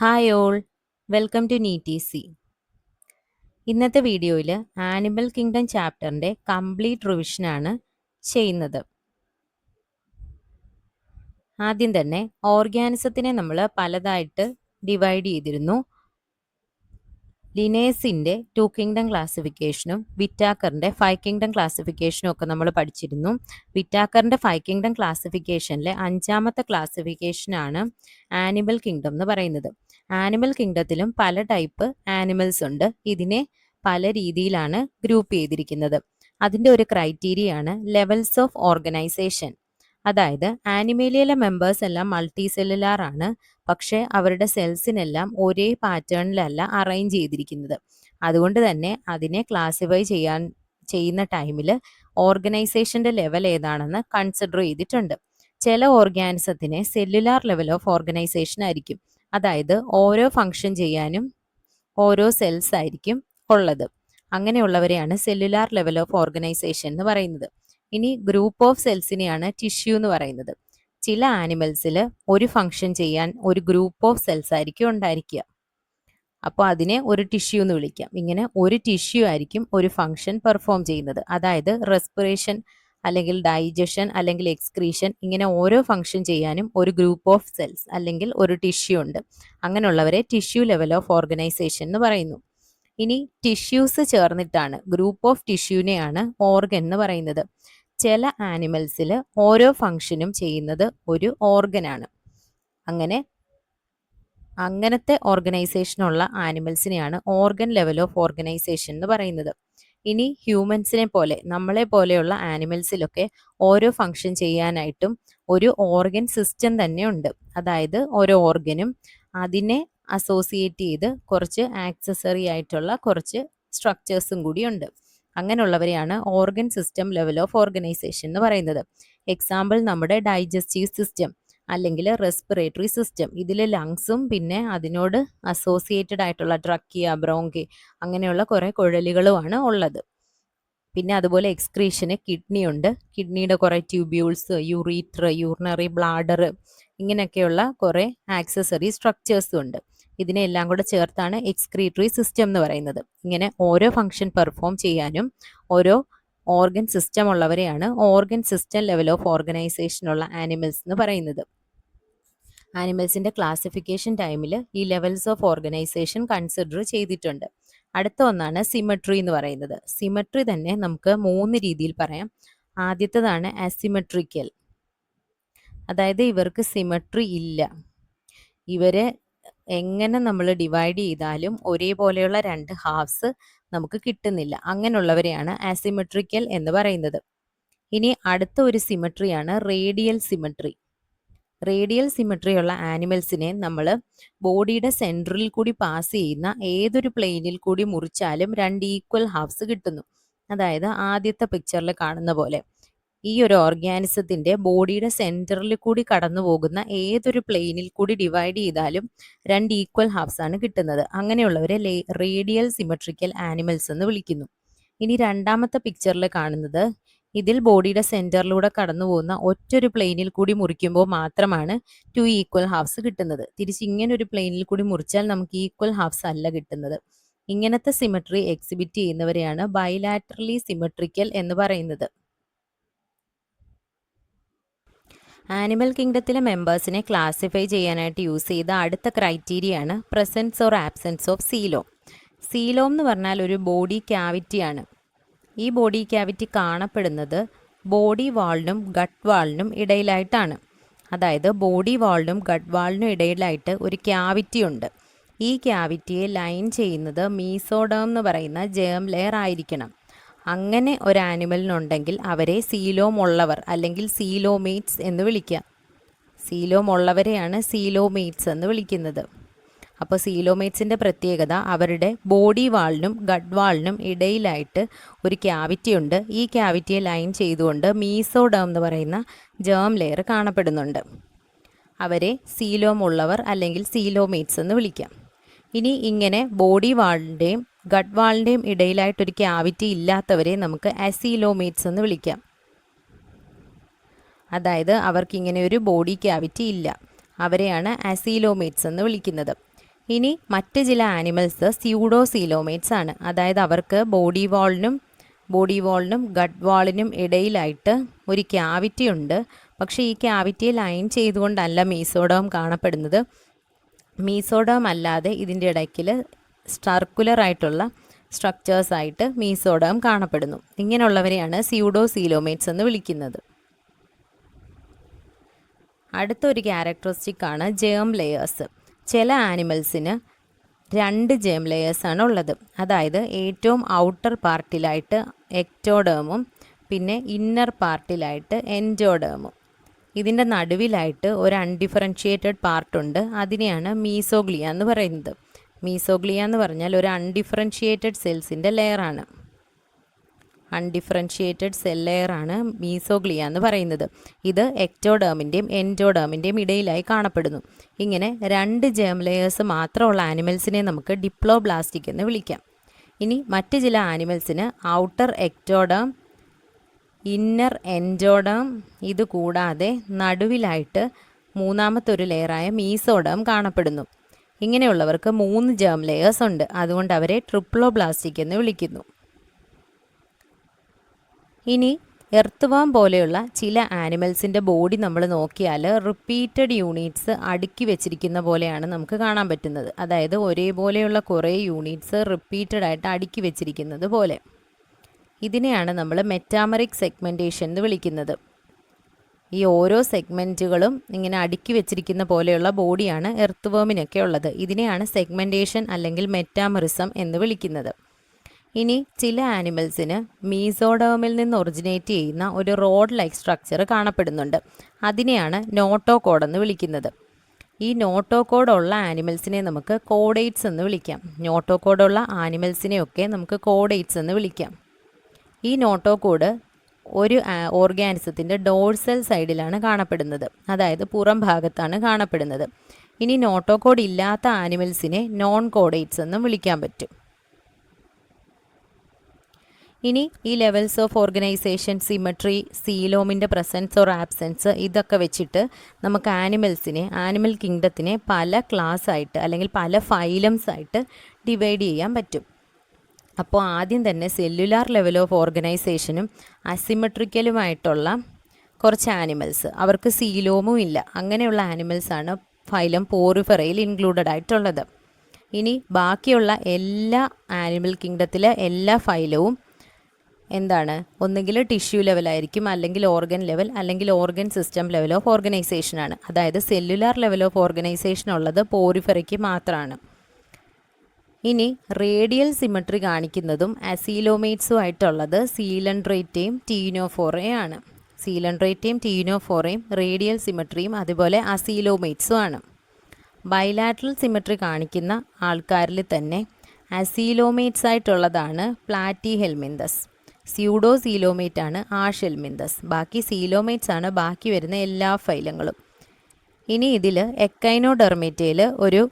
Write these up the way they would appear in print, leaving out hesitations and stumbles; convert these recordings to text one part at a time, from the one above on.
Hi all, welcome to നീറ്റിസി. ഇന്നത്തെ വീഡിയോയിൽ ആനിമൽ കിങ്ഡം ചാപ്റ്ററിൻ്റെ കംപ്ലീറ്റ് റിവിഷനാണ് ചെയ്യുന്നത്. ആദ്യം തന്നെ ഓർഗാനിസത്തിനെ നമ്മൾ പലതായിട്ട് ഡിവൈഡ് ചെയ്തിരുന്നു. ലിനേസിൻ്റെ 2 കിങ്ഡം ക്ലാസിഫിക്കേഷനും വിറ്റാക്കറിൻ്റെ 5 കിങ്ഡം ക്ലാസിഫിക്കേഷനും ഒക്കെ നമ്മൾ പഠിച്ചിരുന്നു. വിറ്റാക്കറിൻ്റെ 5 കിങ്ഡം ക്ലാസിഫിക്കേഷനിലെ 5ാമത്തെ ക്ലാസിഫിക്കേഷനാണ് ആനിമൽ കിങ്ഡം എന്ന് പറയുന്നത്. ആനിമൽ കിങ്ഡത്തിലും പല ടൈപ്പ് ആനിമൽസ് ഉണ്ട്. ഇതിനെ പല രീതിയിലാണ് ഗ്രൂപ്പ് ചെയ്തിരിക്കുന്നത്. അതിൻ്റെ ഒരു ക്രൈറ്റീരിയയാണ് ലെവൽസ് ഓഫ് ഓർഗനൈസേഷൻ. അതായത് ആനിമേലിയയിലെ മെമ്പേഴ്സ് എല്ലാം മൾട്ടി സെല്ലുലാർ ആണ്, പക്ഷേ അവരുടെ സെൽസിനെല്ലാം ഒരേ പാറ്റേണിലല്ല അറേഞ്ച് ചെയ്തിരിക്കുന്നത്. അതുകൊണ്ട് തന്നെ അതിനെ ക്ലാസിഫൈ ചെയ്യുന്ന ടൈമിൽ ഓർഗനൈസേഷൻ്റെ ലെവൽ ഏതാണെന്ന് കൺസിഡർ ചെയ്തിട്ടുണ്ട്. ചില ഓർഗാനിസത്തിനെ സെല്ലുലാർ ലെവൽ ഓഫ് ഓർഗനൈസേഷൻ ആയിരിക്കും. അതായത് ഓരോ ഫങ്ഷൻ ചെയ്യാനും ഓരോ സെൽസ് ആയിരിക്കും ഉള്ളത്. അങ്ങനെയുള്ളവരെയാണ് സെല്ലുലാർ ലെവൽ ഓഫ് ഓർഗനൈസേഷൻ എന്ന് പറയുന്നത്. ഇനി ഗ്രൂപ്പ് ഓഫ് സെൽസിനെയാണ് ടിഷ്യൂ എന്ന് പറയുന്നത്. ചില ആനിമൽസിൽ ഒരു ഫങ്ഷൻ ചെയ്യാൻ ഒരു ഗ്രൂപ്പ് ഓഫ് സെൽസ് ആയിരിക്കും ഉണ്ടായിരിക്കുക. അപ്പോൾ അതിനെ ഒരു ടിഷ്യൂ എന്ന് വിളിക്കാം. ഇങ്ങനെ ഒരു ടിഷ്യൂ ആയിരിക്കും ഒരു ഫങ്ഷൻ പെർഫോം ചെയ്യുന്നത്. അതായത് റെസ്പിറേഷൻ അല്ലെങ്കിൽ ഡൈജഷൻ അല്ലെങ്കിൽ എക്സ്ക്രീഷൻ, ഇങ്ങനെ ഓരോ ഫങ്ഷൻ ചെയ്യാനും ഒരു ഗ്രൂപ്പ് ഓഫ് സെൽസ് അല്ലെങ്കിൽ ഒരു ടിഷ്യൂ ഉണ്ട്. അങ്ങനെയുള്ളവരെ ടിഷ്യൂ ലെവൽ ഓഫ് ഓർഗനൈസേഷൻ എന്ന് പറയുന്നു. ഇനി ടിഷ്യൂസ് ചേർന്നിട്ടാണ് ഗ്രൂപ്പ് ഓഫ് ടിഷ്യൂനെയാണ് ഓർഗൻ എന്ന് പറയുന്നത്. ചില ആനിമൽസിൽ ഓരോ ഫങ്ഷനും ചെയ്യുന്നത് ഒരു ഓർഗനാണ്. അങ്ങനത്തെ ഓർഗനൈസേഷനുള്ള ആനിമൽസിനെയാണ് ഓർഗൻ ലെവൽ ഓഫ് ഓർഗനൈസേഷൻ എന്ന് പറയുന്നത്. ഇനി ഹ്യൂമൻസിനെ പോലെ നമ്മളെ പോലെയുള്ള ആനിമൽസിലൊക്കെ ഓരോ ഫങ്ഷൻ ചെയ്യാനായിട്ടും ഒരു ഓർഗൻ സിസ്റ്റം തന്നെ ഉണ്ട്. അതായത് ഓരോ ഓർഗനും അതിനെ അസോസിയേറ്റ് ചെയ്ത് കുറച്ച് ആക്സസറി ആയിട്ടുള്ള കുറച്ച് സ്ട്രക്ചേഴ്സും കൂടി ഉണ്ട്. അങ്ങനെയുള്ളവരെയാണ് organ system level of organisation എന്ന് പറയുന്നത്. എക്സാമ്പിൾ നമ്മുടെ ഡൈജസ്റ്റീവ് സിസ്റ്റം അല്ലെങ്കിൽ റെസ്പിറേറ്ററി സിസ്റ്റം. ഇതിൽ ലങ്സും പിന്നെ അതിനോട് അസോസിയേറ്റഡ് ആയിട്ടുള്ള ട്രക്കിയ, ബ്രോങ്കി അങ്ങനെയുള്ള കുറേ കുഴലുകളുമാണ് ഉള്ളത്. പിന്നെ അതുപോലെ എക്സ്ക്രീഷന് കിഡ്നി ഉണ്ട്. കിഡ്നിയുടെ കുറേ ട്യൂബ്യൂൾസ്, യൂറീറ്റർ, യൂറിനറി ബ്ലാഡർ, ഇങ്ങനെയൊക്കെയുള്ള കുറേ ആക്സസറി സ്ട്രക്ചേഴ്സും ഉണ്ട്. ഇതിനെല്ലാം കൂടെ ചേർത്താണ് എക്സ്ക്രീറ്ററി സിസ്റ്റം എന്ന് പറയുന്നത്. ഇങ്ങനെ ഓരോ ഫങ്ഷൻ പെർഫോം ചെയ്യാനും ഓരോ ഓർഗൻ സിസ്റ്റം ഉള്ളവരെയാണ് ഓർഗൻ സിസ്റ്റം ലെവൽ ഓഫ് ഓർഗനൈസേഷനുള്ള ആനിമൽസ് എന്ന് പറയുന്നത്. ആനിമൽസിൻ്റെ ക്ലാസിഫിക്കേഷൻ ടൈമിൽ ഈ ലെവൽസ് ഓഫ് ഓർഗനൈസേഷൻ കൺസിഡർ ചെയ്തിട്ടുണ്ട്. അടുത്ത ഒന്നാണ് സിമെട്രി എന്ന് പറയുന്നത്. സിമെട്രി തന്നെ നമുക്ക് 3 രീതിയിൽ പറയാം. ആദ്യത്തേതാണ് അസിമെട്രിക്കൽ. അതായത് ഇവർക്ക് സിമെട്രി ഇല്ല. ഇവരെ എങ്ങനെ നമ്മൾ ഡിവൈഡ് ചെയ്താലും ഒരേപോലെയുള്ള 2 ഹാഫ്സ് നമുക്ക് കിട്ടുന്നില്ല. അങ്ങനെയുള്ളവരെയാണ് അസിമെട്രിക്കൽ എന്ന് പറയുന്നത്. ഇനി അടുത്ത ഒരു സിമെട്രിയാണ് റേഡിയൽ സിമെട്രി. റേഡിയൽ സിമെട്രി ഉള്ള ആനിമൽസിനെ നമ്മൾ ബോഡിയുടെ സെൻട്രലിൽ കൂടി പാസ് ചെയ്യുന്ന ഏതൊരു പ്ലെയിനിൽ കൂടി മുറിച്ചാലും 2 ഈക്വൽ ഹാഫ്സ് കിട്ടുന്നു. അതായത് ആദ്യത്തെ പിക്ചറിൽ കാണുന്ന പോലെ ഈ ഒരു ഓർഗാനിസത്തിൻ്റെ ബോഡിയുടെ സെൻറ്ററിൽ കൂടി കടന്നു പോകുന്ന ഏതൊരു പ്ലെയിനിൽ കൂടി ഡിവൈഡ് ചെയ്താലും 2 ഈക്വൽ ഹാഫ്സ് ആണ് കിട്ടുന്നത്. അങ്ങനെയുള്ളവരെ റേഡിയൽ സിമെട്രിക്കൽ ആനിമൽസ് എന്ന് വിളിക്കുന്നു. ഇനി രണ്ടാമത്തെ പിക്ചറിൽ കാണുന്നത്, ഇതിൽ ബോഡിയുടെ സെൻറ്ററിലൂടെ കടന്നു പോകുന്ന ഒറ്റൊരു പ്ലെയിനിൽ കൂടി മുറിക്കുമ്പോൾ മാത്രമാണ് 2 ഈക്വൽ ഹാഫ്സ് കിട്ടുന്നത്. തിരിച്ച് ഇങ്ങനെ ഒരു പ്ലെയിനിൽ കൂടി മുറിച്ചാൽ നമുക്ക് ഈക്വൽ ഹാഫ്സ് അല്ല കിട്ടുന്നത്. ഇങ്ങനത്തെ സിമെട്രി എക്സിബിറ്റ് ചെയ്യുന്നവരെയാണ് ബൈലാറ്ററലി സിമെട്രിക്കൽ എന്ന് പറയുന്നത്. ആനിമൽ കിങ്ഡത്തിലെ മെമ്പേഴ്സിനെ ക്ലാസിഫൈ ചെയ്യാനായിട്ട് യൂസ് ചെയ്ത അടുത്ത ക്രൈറ്റീരിയയാണ് presence or absence of coelom. Coelom എന്ന് പറഞ്ഞാൽ ഒരു ബോഡി ക്യാവിറ്റിയാണ്. ഈ ബോഡി ക്യാവിറ്റി കാണപ്പെടുന്നത് ബോഡി വാളിനും ഗട്ട് വാളിനും ഇടയിലായിട്ടാണ്. അതായത് ബോഡി വാളിനും ഗട്ട് വാളിനും ഇടയിലായിട്ട് ഒരു ക്യാവിറ്റി ഉണ്ട്. ഈ ക്യാവിറ്റിയെ ലൈൻ ചെയ്യുന്നത് മീസോഡേം എന്ന് പറയുന്ന ജേം ലെയർ ആയിരിക്കണം. അങ്ങനെ ഒരു ആനിമലിനുണ്ടെങ്കിൽ അവരെ സീലോം ഉള്ളവർ അല്ലെങ്കിൽ സീലോമേറ്റ്സ് എന്ന് വിളിക്കാം. സീലോം ഉള്ളവരെയാണ് സീലോമേറ്റ്സ് എന്ന് വിളിക്കുന്നത്. അപ്പോൾ സീലോമേറ്റ്സിൻ്റെ പ്രത്യേകത അവരുടെ ബോഡി വാളിനും ഗട്ട് വാളിനും ഇടയിലായിട്ട് ഒരു ക്യാവിറ്റി ഉണ്ട്. ഈ ക്യാവിറ്റിയെ ലൈൻ ചെയ്തുകൊണ്ട് മീസോഡേം എന്ന് പറയുന്ന ജേം ലെയർ കാണപ്പെടുന്നുണ്ട്. അവരെ സീലോം ഉള്ളവർ അല്ലെങ്കിൽ സീലോമേറ്റ്സ് എന്ന് വിളിക്കാം. ഇനി ഇങ്ങനെ ബോഡി വാളിൻ്റെയും ഗട്ട് വാളിൻ്റെയും ഇടയിലായിട്ടൊരു ക്യാവിറ്റി ഇല്ലാത്തവരെ നമുക്ക് അസീലോമേറ്റ്സ് എന്ന് വിളിക്കാം. അതായത് അവർക്കിങ്ങനെ ഒരു ബോഡി ക്യാവിറ്റി ഇല്ല. അവരെയാണ് അസീലോമേറ്റ്സ് എന്ന് വിളിക്കുന്നത്. ഇനി മറ്റ് ചില ആനിമൽസ് സ്യൂഡോസീലോമേറ്റ്സ് ആണ്. അതായത് അവർക്ക് ബോഡി വാളിനും ഗട്ട് വാളിനും ഇടയിലായിട്ട് ഒരു ക്യാവിറ്റി ഉണ്ട്. പക്ഷേ ഈ ക്യാവിറ്റിയെ ലൈൻ ചെയ്തുകൊണ്ടല്ല മീസോഡേം കാണപ്പെടുന്നത്. മീസോഡേം അല്ലാതെ ഇതിൻ്റെ ഇടയ്ക്കിൽ സർക്കുലർ ആയിട്ടുള്ള സ്ട്രക്ചേഴ്സായിട്ട് മീസോഡേം കാണപ്പെടുന്നു. ഇങ്ങനെയുള്ളവരെയാണ് സ്യൂഡോസീലോമേറ്റ്സ് എന്ന് വിളിക്കുന്നത്. അടുത്തൊരു ക്യാരക്ടറിസ്റ്റിക് ആണ് ജേം ലെയേഴ്സ്. ചില ആനിമൽസിന് 2 ജേം ലെയേഴ്സാണ് ഉള്ളത്. അതായത് ഏറ്റവും ഔട്ടർ പാർട്ടിലായിട്ട് എക്ടോഡേമും പിന്നെ ഇന്നർ പാർട്ടിലായിട്ട് എൻഡോഡേമും. ഇതിൻ്റെ നടുവിലായിട്ട് ഒരു അൺഡിഫറൻഷിയേറ്റഡ് പാർട്ടുണ്ട്. അതിനെയാണ് മീസോഗ്ലിയ എന്ന് പറയുന്നത്. മീസോഗ്ലിയ എന്ന് പറഞ്ഞാൽ ഒരു അൺഡിഫറൻഷിയേറ്റഡ് സെൽസിൻ്റെ ലെയറാണ്. അൺഡിഫറൻഷിയേറ്റഡ് സെൽ ലെയറാണ് മീസോഗ്ലിയ എന്ന് പറയുന്നത്. ഇത് എക്ടോഡേമിൻ്റെയും എൻഡോഡേമിൻ്റെയും ഇടയിലായി കാണപ്പെടുന്നു. ഇങ്ങനെ 2 ജേം ലെയേഴ്സ് മാത്രമുള്ള ആനിമൽസിനെ നമുക്ക് ഡിപ്ലോബ്ലാസ്റ്റിക് എന്ന് വിളിക്കാം. ഇനി മറ്റ് ചില ആനിമൽസിന് ഔട്ടർ എക്ടോഡേം, ഇന്നർ എൻഡോഡേം, ഇത് കൂടാതെ നടുവിലായിട്ട് മൂന്നാമത്തെ ഒരു ലെയറായ മീസോഡേം കാണപ്പെടുന്നു. ഇങ്ങനെയുള്ളവർക്ക് 3 ജേം ലെയേഴ്സ് ഉണ്ട്. അതുകൊണ്ട് അവരെ ട്രിപ്ലോബ്ലാസ്റ്റിക് എന്ന് വിളിക്കുന്നു. ഇനി എർത്ത് പോലെയുള്ള ചില ആനിമൽസിൻ്റെ ബോഡി നമ്മൾ നോക്കിയാൽ റിപ്പീറ്റഡ് യൂണിറ്റ്സ് അടുക്കി വെച്ചിരിക്കുന്ന പോലെയാണ് നമുക്ക് കാണാൻ പറ്റുന്നത്. അതായത് ഒരേപോലെയുള്ള കുറേ യൂണിറ്റ്സ് റിപ്പീറ്റഡ് ആയിട്ട് അടുക്കി വെച്ചിരിക്കുന്നത് പോലെ. ഇതിനെയാണ് നമ്മൾ മെറ്റാമറിക് സെഗ്മെൻറ്റേഷൻ എന്ന് വിളിക്കുന്നത്. ഈ ഓരോ സെഗ്മെൻറ്റുകളും ഇങ്ങനെ അടുക്കി വെച്ചിരിക്കുന്ന പോലെയുള്ള ബോഡിയാണ് എർത്ത് വേമിനൊക്കെ ഉള്ളത്. ഇതിനെയാണ് സെഗ്മെൻറ്റേഷൻ അല്ലെങ്കിൽ മെറ്റാമറിസം എന്ന് വിളിക്കുന്നത്. ഇനി ചില ആനിമൽസിന് മീസോഡേമിൽ നിന്ന് ഒറിജിനേറ്റ് ചെയ്യുന്ന ഒരു റോഡ് ലൈക്ക് സ്ട്രക്ചർ കാണപ്പെടുന്നുണ്ട്. അതിനെയാണ് നോട്ടോകോഡ് എന്ന് വിളിക്കുന്നത്. ഈ നോട്ടോകോഡുള്ള ആനിമൽസിനെ നമുക്ക് കോഡേറ്റ്സ് എന്ന് വിളിക്കാം. നോട്ടോകോഡുള്ള ആനിമൽസിനെയൊക്കെ നമുക്ക് കോഡേറ്റ്സ് എന്ന് വിളിക്കാം. ഈ നോട്ടോകോഡ് ഒരു ഓർഗാനിസത്തിൻ്റെ ഡോർസൽ സൈഡിലാണ് കാണപ്പെടുന്നത്. അതായത് പുറം ഭാഗത്താണ് കാണപ്പെടുന്നത്. ഇനി നോട്ടോകോഡ് ഇല്ലാത്ത ആനിമൽസിനെ നോൺ കോഡേറ്റ്സ് എന്നും വിളിക്കാൻ പറ്റും. ഇനി ഈ ലെവൽസ് ഓഫ് ഓർഗനൈസേഷൻ, സിമട്രി, സീലോമിൻ്റെ പ്രസൻസ് ഓർ ആബ്സെൻസ്, ഇതൊക്കെ വെച്ചിട്ട് നമുക്ക് ആനിമൽ കിങ്ഡത്തിനെ പല ക്ലാസ് ആയിട്ട് അല്ലെങ്കിൽ പല ഫൈലംസ് ആയിട്ട് ഡിവൈഡ് ചെയ്യാൻ പറ്റും. അപ്പോൾ ആദ്യം തന്നെ സെല്ലുലാർ ലെവൽ ഓഫ് ഓർഗനൈസേഷനും അസിമെട്രിക്കലുമായിട്ടുള്ള കുറച്ച് ആനിമൽസ്, അവർക്ക് സീലോമും ഇല്ല, അങ്ങനെയുള്ള ആനിമൽസാണ് ഫൈലം പോറിഫെറയിൽ ഇൻക്ലൂഡഡ് ആയിട്ടുള്ളത്. ഇനി ബാക്കിയുള്ള എല്ലാ ആനിമൽ കിങ്ഡത്തിലെ എല്ലാ ഫൈലവും എന്താണ്, ഒന്നുകിൽ ടിഷ്യൂ ലെവലായിരിക്കും, അല്ലെങ്കിൽ ഓർഗൻ ലെവൽ, അല്ലെങ്കിൽ ഓർഗൻ സിസ്റ്റം ലെവൽ ഓഫ് ഓർഗനൈസേഷനാണ്. അതായത് സെല്ലുലാർ ലെവൽ ഓഫ് ഓർഗനൈസേഷൻ ഉള്ളത് പോറിഫെറയ്ക്ക് മാത്രമാണ്. ഇനി റേഡിയൽ സിമട്രി കാണിക്കുന്നതും അസീലോമേറ്റ്സും ആയിട്ടുള്ളത് സീലൻഡ്രേറ്റയും ടീനോഫോറയും ആണ്. സീലൻഡ്രേറ്റയും ടീനോഫോറയും റേഡിയൽ സിമട്രിയും അതുപോലെ അസീലോമേറ്റ്സും ആണ്. ബൈലാറ്ററൽ സിമട്രി കാണിക്കുന്ന ആൾക്കാരിൽ തന്നെ അസീലോമേറ്റ്സ് ആയിട്ടുള്ളതാണ് പ്ലാറ്റി ഹെൽമിന്തസ്. സ്യൂഡോ സീലോമേറ്റ് ആണ് ആഷ് ഹെൽമിന്തസ്. ബാക്കി സീലോമേറ്റ്സ് ആണ് ബാക്കി വരുന്ന എല്ലാ ഫൈലങ്ങളും. ഇനി ഇതിൽ എക്കൈനോഡെർമേറ്റയിൽ ഒരു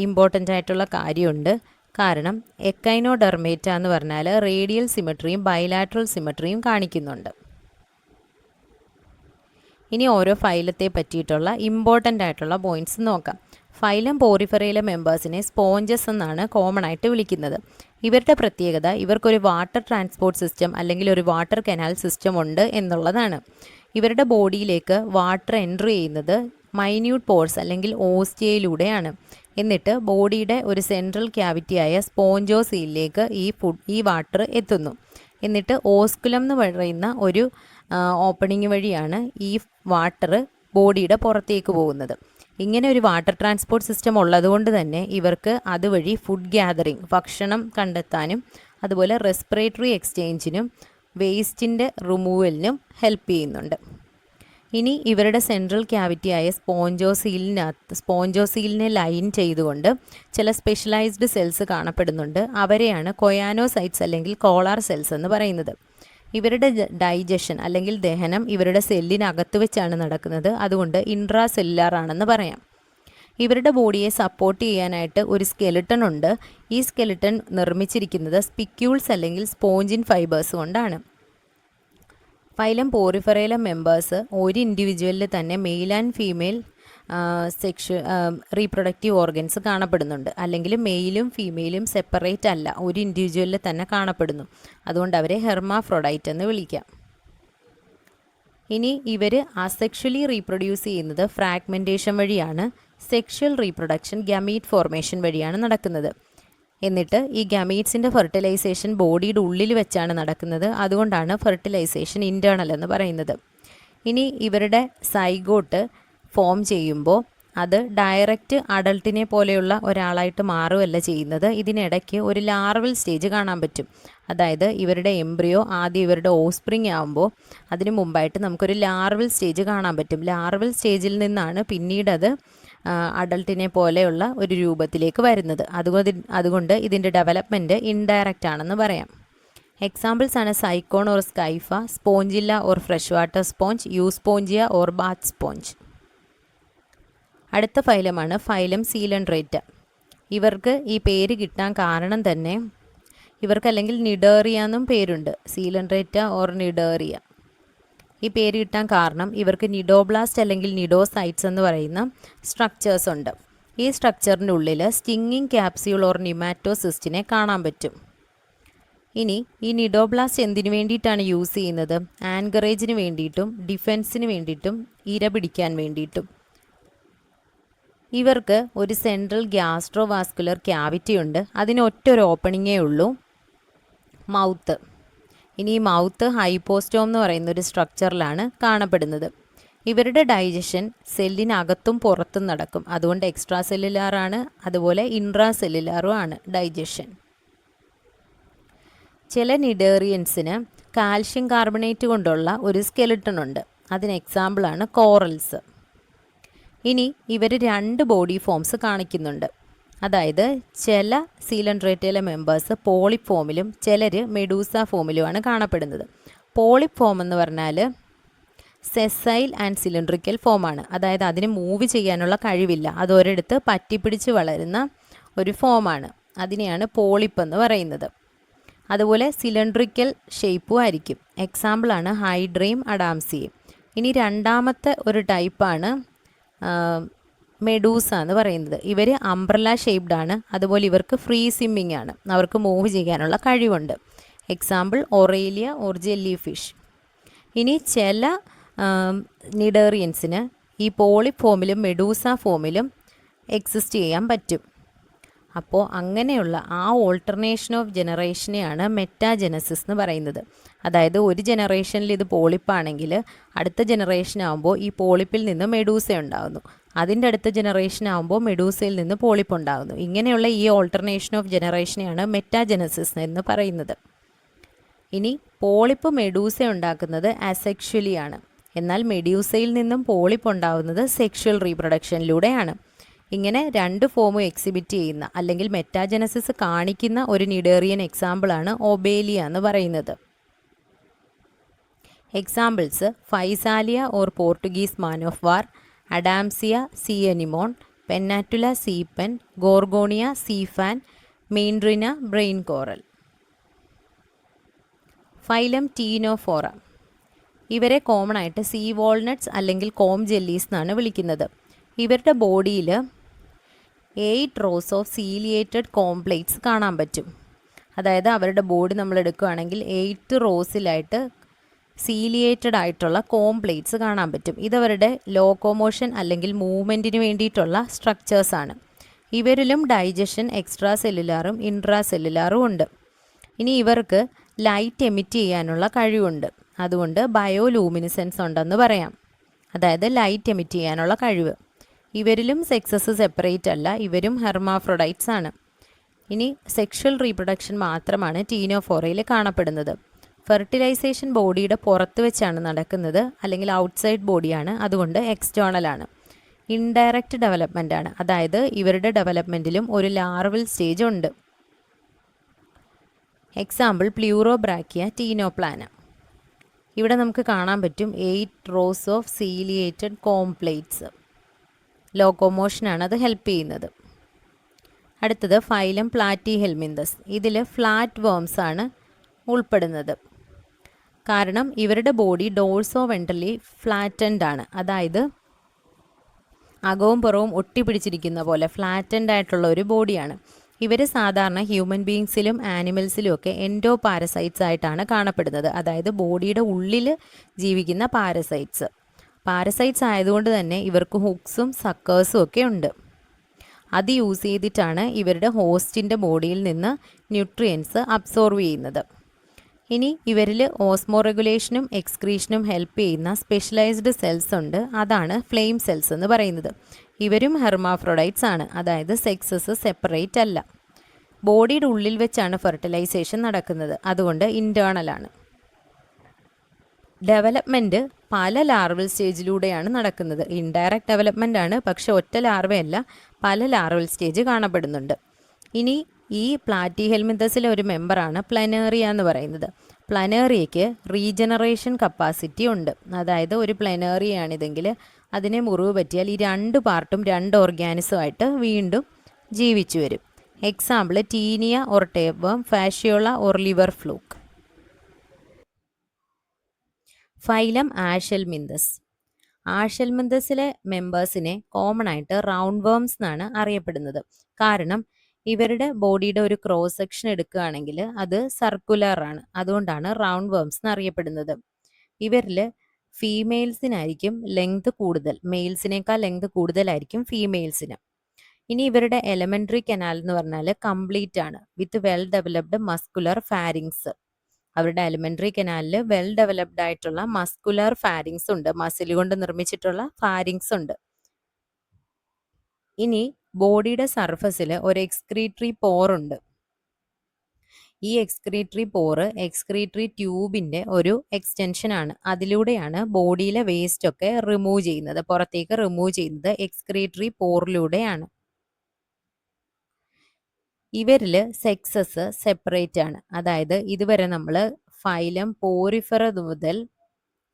ഇമ്പോർട്ടൻ്റ് ആയിട്ടുള്ള കാര്യമുണ്ട്. കാരണം എക്കൈനോഡെർമേറ്റ എന്ന് പറഞ്ഞാൽ റേഡിയൽ സിമട്രിയും ബൈലാറ്ററൽ സിമട്രിയും കാണിക്കുന്നുണ്ട്. ഇനി ഓരോ ഫൈലത്തെ പറ്റിയിട്ടുള്ള ഇമ്പോർട്ടൻ്റ് ആയിട്ടുള്ള പോയിൻറ്റ്സ് നോക്കാം. ഫൈലം പോറിഫെറയിലെ മെമ്പേഴ്സിനെ സ്പോഞ്ചസ് എന്നാണ് കോമൺ ആയിട്ട് വിളിക്കുന്നത്. ഇവരുടെ പ്രത്യേകത ഇവർക്കൊരു വാട്ടർ ട്രാൻസ്പോർട്ട് സിസ്റ്റം അല്ലെങ്കിൽ ഒരു വാട്ടർ കനാൽ സിസ്റ്റം ഉണ്ട് എന്നുള്ളതാണ്. ഇവരുടെ ബോഡിയിലേക്ക് വാട്ടർ എൻ്റർ ചെയ്യുന്നത് മൈന്യൂട്ട് പോർസ് അല്ലെങ്കിൽ ഓസ്റ്റിയയിലൂടെയാണ്. എന്നിട്ട് ബോഡിയുടെ ഒരു സെൻട്രൽ ക്യാവിറ്റിയായ സ്പോഞ്ചോസീലിലേക്ക് ഈ വാട്ടർ എത്തുന്നു. എന്നിട്ട് ഓസ്കുലം എന്ന് പറയുന്ന ഒരു ഓപ്പണിംഗ് വഴിയാണ് ഈ വാട്ടർ ബോഡിയുടെ പുറത്തേക്ക് പോകുന്നത്. ഇങ്ങനെ ഒരു വാട്ടർ ട്രാൻസ്പോർട്ട് സിസ്റ്റം ഉള്ളതുകൊണ്ട് തന്നെ ഇവർക്ക് അതുവഴി ഫുഡ് ഗ്യാതറിങ്, ഭക്ഷണം കണ്ടെത്താനും അതുപോലെ റെസ്പിറേറ്ററി എക്സ്ചേഞ്ചിനും വേസ്റ്റിൻ്റെ റിമൂവലിനും ഹെൽപ്പ് ചെയ്യുന്നുണ്ട്. ഇനി ഇവരുടെ സെൻട്രൽ ക്യാവിറ്റിയായ സ്പോഞ്ചോസീലിനെ ലൈൻ ചെയ്തുകൊണ്ട് ചില സ്പെഷ്യലൈസ്ഡ് സെൽസ് കാണപ്പെടുന്നുണ്ട്. അവരെയാണ് കൊയാനോസൈറ്റ്സ് അല്ലെങ്കിൽ കോളാർ സെൽസ് എന്ന് പറയുന്നത്. ഇവരുടെ ഡൈജഷൻ അല്ലെങ്കിൽ ദഹനം ഇവരുടെ സെല്ലിനകത്ത് വെച്ചാണ് നടക്കുന്നത്. അതുകൊണ്ട് ഇൻട്രാ സെല്ലുലാർ ആണെന്ന് പറയാം. ഇവരുടെ ബോഡിയെ സപ്പോർട്ട് ചെയ്യാനായിട്ട് ഒരു സ്കെലിട്ടൺ ഉണ്ട്. ഈ സ്കെലിട്ടൺ നിർമ്മിച്ചിരിക്കുന്നത് സ്പിക്യൂൾസ് അല്ലെങ്കിൽ സ്പോഞ്ചിൻ ഫൈബേഴ്സ് കൊണ്ടാണ്. ഫൈലം പോറിഫെറയിലെ മെമ്പേഴ്സ് ഒരു ഇൻഡിവിജ്വലിൽ തന്നെ male and female reproductive organs കാണപ്പെടുന്നുണ്ട്. അല്ലെങ്കിൽ മെയിലും ഫീമെയിലും സെപ്പറേറ്റ് അല്ല, ഒരു ഇൻഡിവിജ്വലിൽ തന്നെ കാണപ്പെടുന്നു. അതുകൊണ്ട് അവരെ ഹെർമാഫ്രോഡൈറ്റ് എന്ന് വിളിക്കാം. ഇനി ഇവർ അസെക്ഷലി റീപ്രൊഡ്യൂസ് ചെയ്യുന്നത് ഫ്രാഗ്മെൻറ്റേഷൻ വഴിയാണ്. സെക്ഷൽ റീപ്രൊഡക്ഷൻ ഗമീറ്റ് ഫോർമേഷൻ വഴിയാണ് നടക്കുന്നത്. എന്നിട്ട് ഈ ഗമീറ്റ്സിൻ്റെ ഫെർട്ടിലൈസേഷൻ ബോഡിയുടെ ഉള്ളിൽ വെച്ചാണ് നടക്കുന്നത്. അതുകൊണ്ടാണ് ഫെർട്ടിലൈസേഷൻ ഇൻറ്റേർണൽ എന്ന് പറയുന്നത്. ഇനി ഇവരുടെ സൈഗോട്ട് ഫോം ചെയ്യുമ്പോൾ അത് ഡയറക്റ്റ് അഡൾട്ടിനെ പോലെയുള്ള ഒരാളായിട്ട് മാറുകയല്ല ചെയ്യുന്നത്. ഇതിനിടയ്ക്ക് ഒരു ലാർവൽ സ്റ്റേജ് കാണാൻ പറ്റും. അതായത് ഇവരുടെ എംബ്രിയോ ആദ്യം ഇവരുടെ ഓസ്പ്രിങ് ആകുമ്പോൾ അതിന് മുമ്പായിട്ട് നമുക്കൊരു ലാർവൽ സ്റ്റേജ് കാണാൻ പറ്റും. ലാർവൽ സ്റ്റേജിൽ നിന്നാണ് പിന്നീടത് അഡൾട്ടിനെ പോലെയുള്ള ഒരു രൂപത്തിലേക്ക് വരുന്നത്. അതുകൊണ്ട് ഇതിൻ്റെ ഡെവലപ്മെൻറ്റ് ഇൻഡയറക്റ്റ് ആണെന്ന് പറയാം. എക്സാമ്പിൾസ് ആണ് Sycon or Scypha, Spongilla or fresh water sponge, Euspongia or bath sponge. അടുത്ത ഫൈലമാണ് ഫൈലം സീലൻഡ്രേറ്റ. ഇവർക്ക് ഈ പേര് കിട്ടാൻ കാരണം തന്നെ ഇവർക്ക് അല്ലെങ്കിൽ നിഡേറിയ എന്നും പേരുണ്ട്. സീലൻഡ്രേറ്റ ഓർ നിഡേറിയ ഈ പേര് കിട്ടാൻ കാരണം ഇവർക്ക് നിഡോബ്ലാസ്റ്റ് അല്ലെങ്കിൽ നിഡോസൈറ്റ്സ് എന്ന് പറയുന്ന സ്ട്രക്ചേഴ്സ് ഉണ്ട്. ഈ സ്ട്രക്ചറിൻ്റെ ഉള്ളിൽ സ്റ്റിങ്ങിങ് ക്യാപ്സ്യൂൾ ഓർ നിമാറ്റോസിസ്റ്റിനെ കാണാൻ പറ്റും. ഇനി ഈ നിഡോബ്ലാസ്റ്റ് എന്തിനു വേണ്ടിയിട്ടാണ് യൂസ് ചെയ്യുന്നത്? ആൻകറേജിന് വേണ്ടിയിട്ടും ഡിഫെൻസിന് വേണ്ടിയിട്ടും ഇര പിടിക്കാൻ വേണ്ടിയിട്ടും. ഇവർക്ക് ഒരു സെൻട്രൽ ഗ്യാസ്ട്രോവാസ്കുലർ ക്യാവിറ്റി ഉണ്ട്. അതിന് ഒറ്റൊരു ഓപ്പണിങ്ങേ ഉള്ളൂ, മൗത്ത്. ഇനി ഈ മൗത്ത് ഹൈപ്പോസ്റ്റോം എന്ന് പറയുന്ന ഒരു സ്ട്രക്ചറിലാണ് കാണപ്പെടുന്നത്. ഇവരുടെ ഡൈജഷൻ സെല്ലിനകത്തും പുറത്തും നടക്കും. അതുകൊണ്ട് എക്സ്ട്രാ സെല്ലുലാറാണ്, അതുപോലെ ഇൻട്രാ സെല്ലുലാറും ആണ് ഡൈജഷൻ. ചില നിഡേറിയൻസിന് കാൽഷ്യം കാർബണേറ്റ് കൊണ്ടുള്ള ഒരു സ്കെലിട്ടൺ ഉണ്ട്. അതിന് എക്സാമ്പിളാണ് കോറൽസ്. ഇനി ഇവർ 2 ബോഡി ഫോംസ് കാണിക്കുന്നുണ്ട്. അതായത് ചില സീലൻഡ്രേറ്റയിലെ മെമ്പേഴ്സ് പോളിപ്പ് ഫോമിലും ചിലർ മെഡൂസ ഫോമിലുമാണ് കാണപ്പെടുന്നത്. പോളിപ്പ് ഫോം എന്ന് പറഞ്ഞാൽ സെസൈൽ ആൻഡ് സിലിണ്ട്രിക്കൽ ഫോമാണ്. അതായത് അതിന് മൂവ് ചെയ്യാനുള്ള കഴിവില്ല, അത് ഒരിടത്ത് പറ്റിപ്പിടിച്ച് വളരുന്ന ഒരു ഫോമാണ്. അതിനെയാണ് പോളിപ്പ് എന്ന് പറയുന്നത്. അതുപോലെ സിലിണ്ട്രിക്കൽ ഷേപ്പും ആയിരിക്കും. എക്സാമ്പിളാണ് ഹൈഡ്രയും അഡാംസിയും. ഇനി രണ്ടാമത്തെ ഒരു ടൈപ്പാണ് മെഡൂസ എന്ന് പറയുന്നത്. ഇവർ അംബ്രല്ല ഷേപ്ഡ് ആണ്. അതുപോലെ ഇവർക്ക് ഫ്രീ സ്വിമ്മിങ് ആണ്, അവർക്ക് മൂവ് ചെയ്യാനുള്ള കഴിവുണ്ട്. Example Aurelia or jelly fish. ഇനി ചില നിഡേറിയൻസിന് ഈ പോളിപ്പ് ഫോമിലും മെഡൂസ ഫോമിലും എക്സിസ്റ്റ് ചെയ്യാൻ പറ്റും. അപ്പോൾ അങ്ങനെയുള്ള ആ ഓൾട്ടർനേഷൻ ഓഫ് ജനറേഷനെയാണ് മെറ്റാജെനസിസ് എന്ന് പറയുന്നത്. അതായത് ഒരു ജനറേഷനിൽ ഇത് പോളിപ്പാണെങ്കിൽ അടുത്ത ജനറേഷൻ ആകുമ്പോൾ ഈ പോളിപ്പിൽ നിന്ന് മെഡൂസ ഉണ്ടാകുന്നു. അതിൻ്റെ അടുത്ത ജനറേഷൻ ആകുമ്പോൾ മെഡൂസയിൽ നിന്ന് പോളിപ്പ് ഉണ്ടാകുന്നു. ഇങ്ങനെയുള്ള ഈ ഓൾട്ടർനേഷൻ ഓഫ് ജനറേഷനെയാണ് മെറ്റാജെനസിസ് എന്ന് പറയുന്നത്. ഇനി പോളിപ്പ് മെഡൂസ ഉണ്ടാക്കുന്നത് അസെക്ഷലി ആണ്. എന്നാൽ മെഡ്യൂസയിൽ നിന്നും പോളിപ്പ് ഉണ്ടാകുന്നത് സെക്ഷൽ റീപ്രൊഡക്ഷനിലൂടെയാണ്. ഇങ്ങനെ 2 ഫോമും എക്സിബിറ്റ് ചെയ്യുന്ന അല്ലെങ്കിൽ മെറ്റാജെനസിസ് കാണിക്കുന്ന ഒരു നിഡേറിയൻ എക്സാമ്പിളാണ് ഒബേലിയ എന്ന് പറയുന്നത്. Examples Physalia or Portuguese man of war, Adamsia sea anemone, Pennatula sea pen, Gorgonia sea fan, Meandrina brain coral. Phylum Ctenophora. ഇവരെ കോമൺ ആയിട്ട് സീ വാൾനട്ട്സ് അല്ലെങ്കിൽ കോം ജെല്ലീസ് എന്നാണ് വിളിക്കുന്നത്. ഇവരുടെ ബോഡിയിൽ 8 റോസ് ഓഫ് സീലിയേറ്റഡ് കോംപ്ലേറ്റ്സ് കാണാൻ പറ്റും. അതായത് അവരുടെ ബോഡി നമ്മൾ എടുക്കുകയാണെങ്കിൽ 8 റോസിലായിട്ട് സീലിയേറ്റഡ് ആയിട്ടുള്ള കോംപ്ലേറ്റ്സ് കാണാൻ പറ്റും. ഇതവരുടെ ലോക്കോമോഷൻ അല്ലെങ്കിൽ മൂവ്മെൻറ്റിന് വേണ്ടിയിട്ടുള്ള സ്ട്രക്ചേഴ്സാണ്. ഇവരിലും ഡൈജഷൻ എക്സ്ട്രാ സെല്ലുലാറും ഇൻട്രാ സെല്ലുലാറും ഉണ്ട്. ഇനി ഇവർക്ക് ലൈറ്റ് എമിറ്റ് ചെയ്യാനുള്ള കഴിവുണ്ട്. അതുകൊണ്ട് ബയോലൂമിനിസെൻസ് ഉണ്ടെന്ന് പറയാം. അതായത് ലൈറ്റ് എമിറ്റ് ചെയ്യാനുള്ള കഴിവ്. ഇവരിലും സെക്സസ് സെപ്പറേറ്റ് അല്ല, ഇവരും ഹെർമാഫ്രോഡൈറ്റ്സ് ആണ്. ഇനി സെക്ഷൽ റീപ്രൊഡക്ഷൻ മാത്രമാണ് ടീനോഫോറയിൽ കാണപ്പെടുന്നത്. ഫെർട്ടിലൈസേഷൻ ബോഡിയുടെ പുറത്ത് വെച്ചാണ് നടക്കുന്നത്, അല്ലെങ്കിൽ ഔട്ട്സൈഡ് ബോഡിയാണ്, അതുകൊണ്ട് എക്സ്റ്റേണൽ ആണ്. ഇൻഡയറക്റ്റ് ഡെവലപ്മെൻ്റ് ആണ്. അതായത് ഇവരുടെ ഡെവലപ്മെൻറ്റിലും ഒരു ലാർവൽ സ്റ്റേജ് ഉണ്ട്. എക്സാമ്പിൾ പ്ലൂറോബ്രാക്കിയ ടീനോപ്ലാന. ഇവിടെ നമുക്ക് കാണാൻ പറ്റും 8 റോസ് ഓഫ് സീലിയേറ്റഡ് കോംപ്ലേറ്റ്സ്. ലോക്കോമോഷനാണ് അത് ഹെൽപ്പ് ചെയ്യുന്നത്. അടുത്തത് ഫൈലം പ്ലാറ്റിഹെൽമിന്തസ്. ഇതിൽ ഫ്ലാറ്റ് വേംസ് ആണ് ഉൾപ്പെടുന്നത്. കാരണം ഇവരുടെ ബോഡി ഡോഴ്സോ വെൻട്രലി ഫ്ലാറ്റൻഡ് ആണ്. അതായത് അകവും പുറവും ഒട്ടിപ്പിടിച്ചിരിക്കുന്ന പോലെ ഫ്ലാറ്റൻഡ് ആയിട്ടുള്ള ഒരു ബോഡിയാണ്. ഇവർ സാധാരണ ഹ്യൂമൻ ബീങ്സിലും ആനിമൽസിലും ഒക്കെ എൻഡോ പാരസൈറ്റ്സ് ആയിട്ടാണ് കാണപ്പെടുന്നത്. അതായത് ബോഡിയുടെ ഉള്ളിൽ ജീവിക്കുന്ന പാരസൈറ്റ്സ്. പാരസൈറ്റ്സ് ആയതുകൊണ്ട് തന്നെ ഇവർക്ക് ഹുക്സും സക്കേഴ്സും ഒക്കെ ഉണ്ട്. അത് യൂസ് ചെയ്തിട്ടാണ് ഇവരുടെ ഹോസ്റ്റിൻ്റെ ബോഡിയിൽ നിന്ന് ന്യൂട്രിയൻസ് അബ്സോർവ് ചെയ്യുന്നത്. ഇനി ഇവരിൽ ഓസ്മോ റെഗുലേഷനും എക്സ്ക്രീഷനും ഹെൽപ്പ് ചെയ്യുന്ന സ്പെഷ്യലൈസ്ഡ് സെൽസ് ഉണ്ട്. അതാണ് ഫ്ലെയിം സെൽസ് എന്ന് പറയുന്നത്. ഇവരും ഹെർമാഫ്രോഡൈറ്റ്സ് ആണ്, അതായത് സെക്സസ് സെപ്പറേറ്റ് അല്ല. ബോഡിയുടെ ഉള്ളിൽ വെച്ചാണ് ഫെർട്ടിലൈസേഷൻ നടക്കുന്നത്, അതുകൊണ്ട് ഇൻറ്റേർണൽ ആണ്. ഡെവലപ്മെൻറ്റ് പല ലാർവൽ സ്റ്റേജിലൂടെയാണ് നടക്കുന്നത്. ഇൻഡയറക്റ്റ് ഡെവലപ്മെൻ്റ് ആണ്, പക്ഷെ ഒറ്റ ലാർവയല്ല, പല ലാർവൽ സ്റ്റേജ് കാണപ്പെടുന്നുണ്ട്. ഇനി ഈ പ്ലാറ്റി ഹെൽമിന്തസിലെ ഒരു മെമ്പറാണ് പ്ലനേറിയ എന്ന് പറയുന്നത്. പ്ലനേറിയയ്ക്ക് റീജനറേഷൻ കപ്പാസിറ്റി ഉണ്ട്. അതായത് ഒരു പ്ലനേറിയയാണിതെങ്കിൽ അതിനെ മുറിവ് പറ്റിയാൽ ഈ രണ്ട് പാർട്ടും രണ്ട് ഓർഗാനിസമായിട്ട് വീണ്ടും ജീവിച്ചു വരും. Example Taenia or tapeworm, Fasciola or liver fluke. Phylum Aschelminthes. ആഷൽമിന്തസിലെ മെമ്പേഴ്സിനെ കോമൺ ആയിട്ട് റൗണ്ട് വേംസ് എന്നാണ് അറിയപ്പെടുന്നത്. കാരണം ഇവരുടെ ബോഡിയുടെ ഒരു ക്രോസ് സെക്ഷൻ എടുക്കുകയാണെങ്കിൽ അത് സർക്കുലർ ആണ്, അതുകൊണ്ടാണ് റൗണ്ട് വേംസ് എന്ന് അറിയപ്പെടുന്നത്. ഇവരിൽ ഫീമെയിൽസിനായിരിക്കും ലെങ്ത് കൂടുതൽ, മെയിൽസിനേക്കാൾ ലെങ്ത് കൂടുതലായിരിക്കും ഫീമെയിൽസിന്. ഇനി ഇവരുടെ എലമെന്ററി കനാൽ എന്ന് പറഞ്ഞാൽ കംപ്ലീറ്റ് ആണ്, with well developed muscular pharynx. അവരുടെ എലിമെന്ററി കനാലിൽ വെൽ ഡെവലപ്ഡ് ആയിട്ടുള്ള മസ്കുലർ ഫാരിങ്സ് ഉണ്ട്, മസിൽ കൊണ്ട് നിർമ്മിച്ചിട്ടുള്ള ഫാരിങ്സ് ഉണ്ട്. ഇനി ബോഡിയുടെ സർഫസിൽ ഒരു എക്സ്ക്രീറ്ററി പോർ ഉണ്ട്. ഈ എക്സ്ക്രീറ്ററി പോറ് എക്സ്ക്രീറ്ററി ട്യൂബിന്റെ ഒരു എക്സ്റ്റൻഷൻ ആണ്. അതിലൂടെയാണ് ബോഡിയിലെ വേസ്റ്റ് ഒക്കെ റിമൂവ് ചെയ്യുന്നത്, പുറത്തേക്ക് റിമൂവ് ചെയ്യുന്നത് എക്സ്ക്രീറ്ററി പോറിലൂടെയാണ്. ഇവരിൽ സെക്സസ് സെപ്പറേറ്റ് ആണ്. അതായത് ഇതുവരെ നമ്മൾ ഫൈലം പോറിഫെറ മുതൽ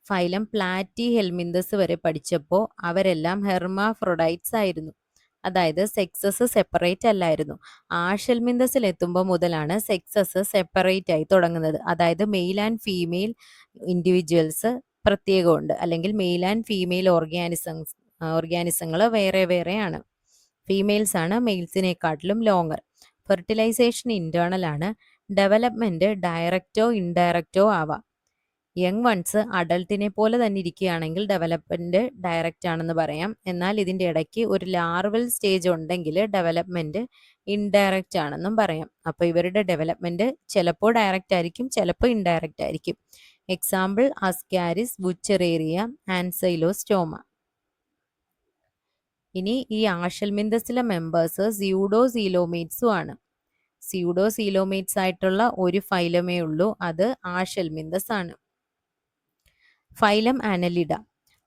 ഫൈലം പ്ലാറ്റി ഹെൽമിന്തസ് വരെ പഠിച്ചപ്പോൾ അവരെല്ലാം ഹെർമാഫ്രോഡൈറ്റ്സ് ആയിരുന്നു, അതായത് സെക്സസ് സെപ്പറേറ്റ് അല്ലായിരുന്നു. ആഷൽമിന്തസിൽ എത്തുമ്പോൾ മുതലാണ് സെക്സസ് സെപ്പറേറ്റ് ആയി തുടങ്ങുന്നത്. അതായത് മെയിൽ ആൻഡ് ഫീമെയിൽ ഇൻഡിവിജ്വൽസ് പ്രത്യേകമുണ്ട്, അല്ലെങ്കിൽ മെയിൽ ആൻഡ് ഫീമെയിൽ ഓർഗാനിസങ്ങൾ വേറെ വേറെയാണ്. ഫീമെയിൽസ് ആണ് മെയിൽസിനെക്കാട്ടിലും ലോങ്ങർ. ഫെർട്ടിലൈസേഷൻ ഇന്റേണൽ ആണ്. ഡെവലപ്മെന്റ് ഡയറക്റ്റോ ഇൻഡയറക്റ്റോ ആവാം. യങ് വൺസ് അഡൾട്ടിനെ പോലെ തന്നെ ഇരിക്കുകയാണെങ്കിൽ ഡെവലപ്മെന്റ് ഡയറക്റ്റ് ആണെന്ന് പറയാം. എന്നാൽ ഇതിൻ്റെ ഇടയ്ക്ക് ഒരു ലാർവൽ സ്റ്റേജ് ഉണ്ടെങ്കിൽ ഡെവലപ്മെന്റ് ഇൻഡയറക്റ്റ് ആണെന്നും പറയാം. അപ്പോൾ ഇവരുടെ ഡെവലപ്മെന്റ് ചിലപ്പോൾ ഡയറക്റ്റ് ആയിരിക്കും, ചിലപ്പോൾ ഇൻഡയറക്റ്റ് ആയിരിക്കും. Example Ascaris, Wuchereria, Ancylostoma. ഇനി ഈ ആഷൽമിന്തസിലെ മെമ്പേഴ്സ് സ്യൂഡോസീലോമേറ്റ്സും ആണ്. സ്യൂഡോസീലോമേറ്റ്സ് ആയിട്ടുള്ള ഒരു ഫൈലമേ ഉള്ളൂ, അത് ആഷൽമിന്തസ് ആണ്. Phylum annelida.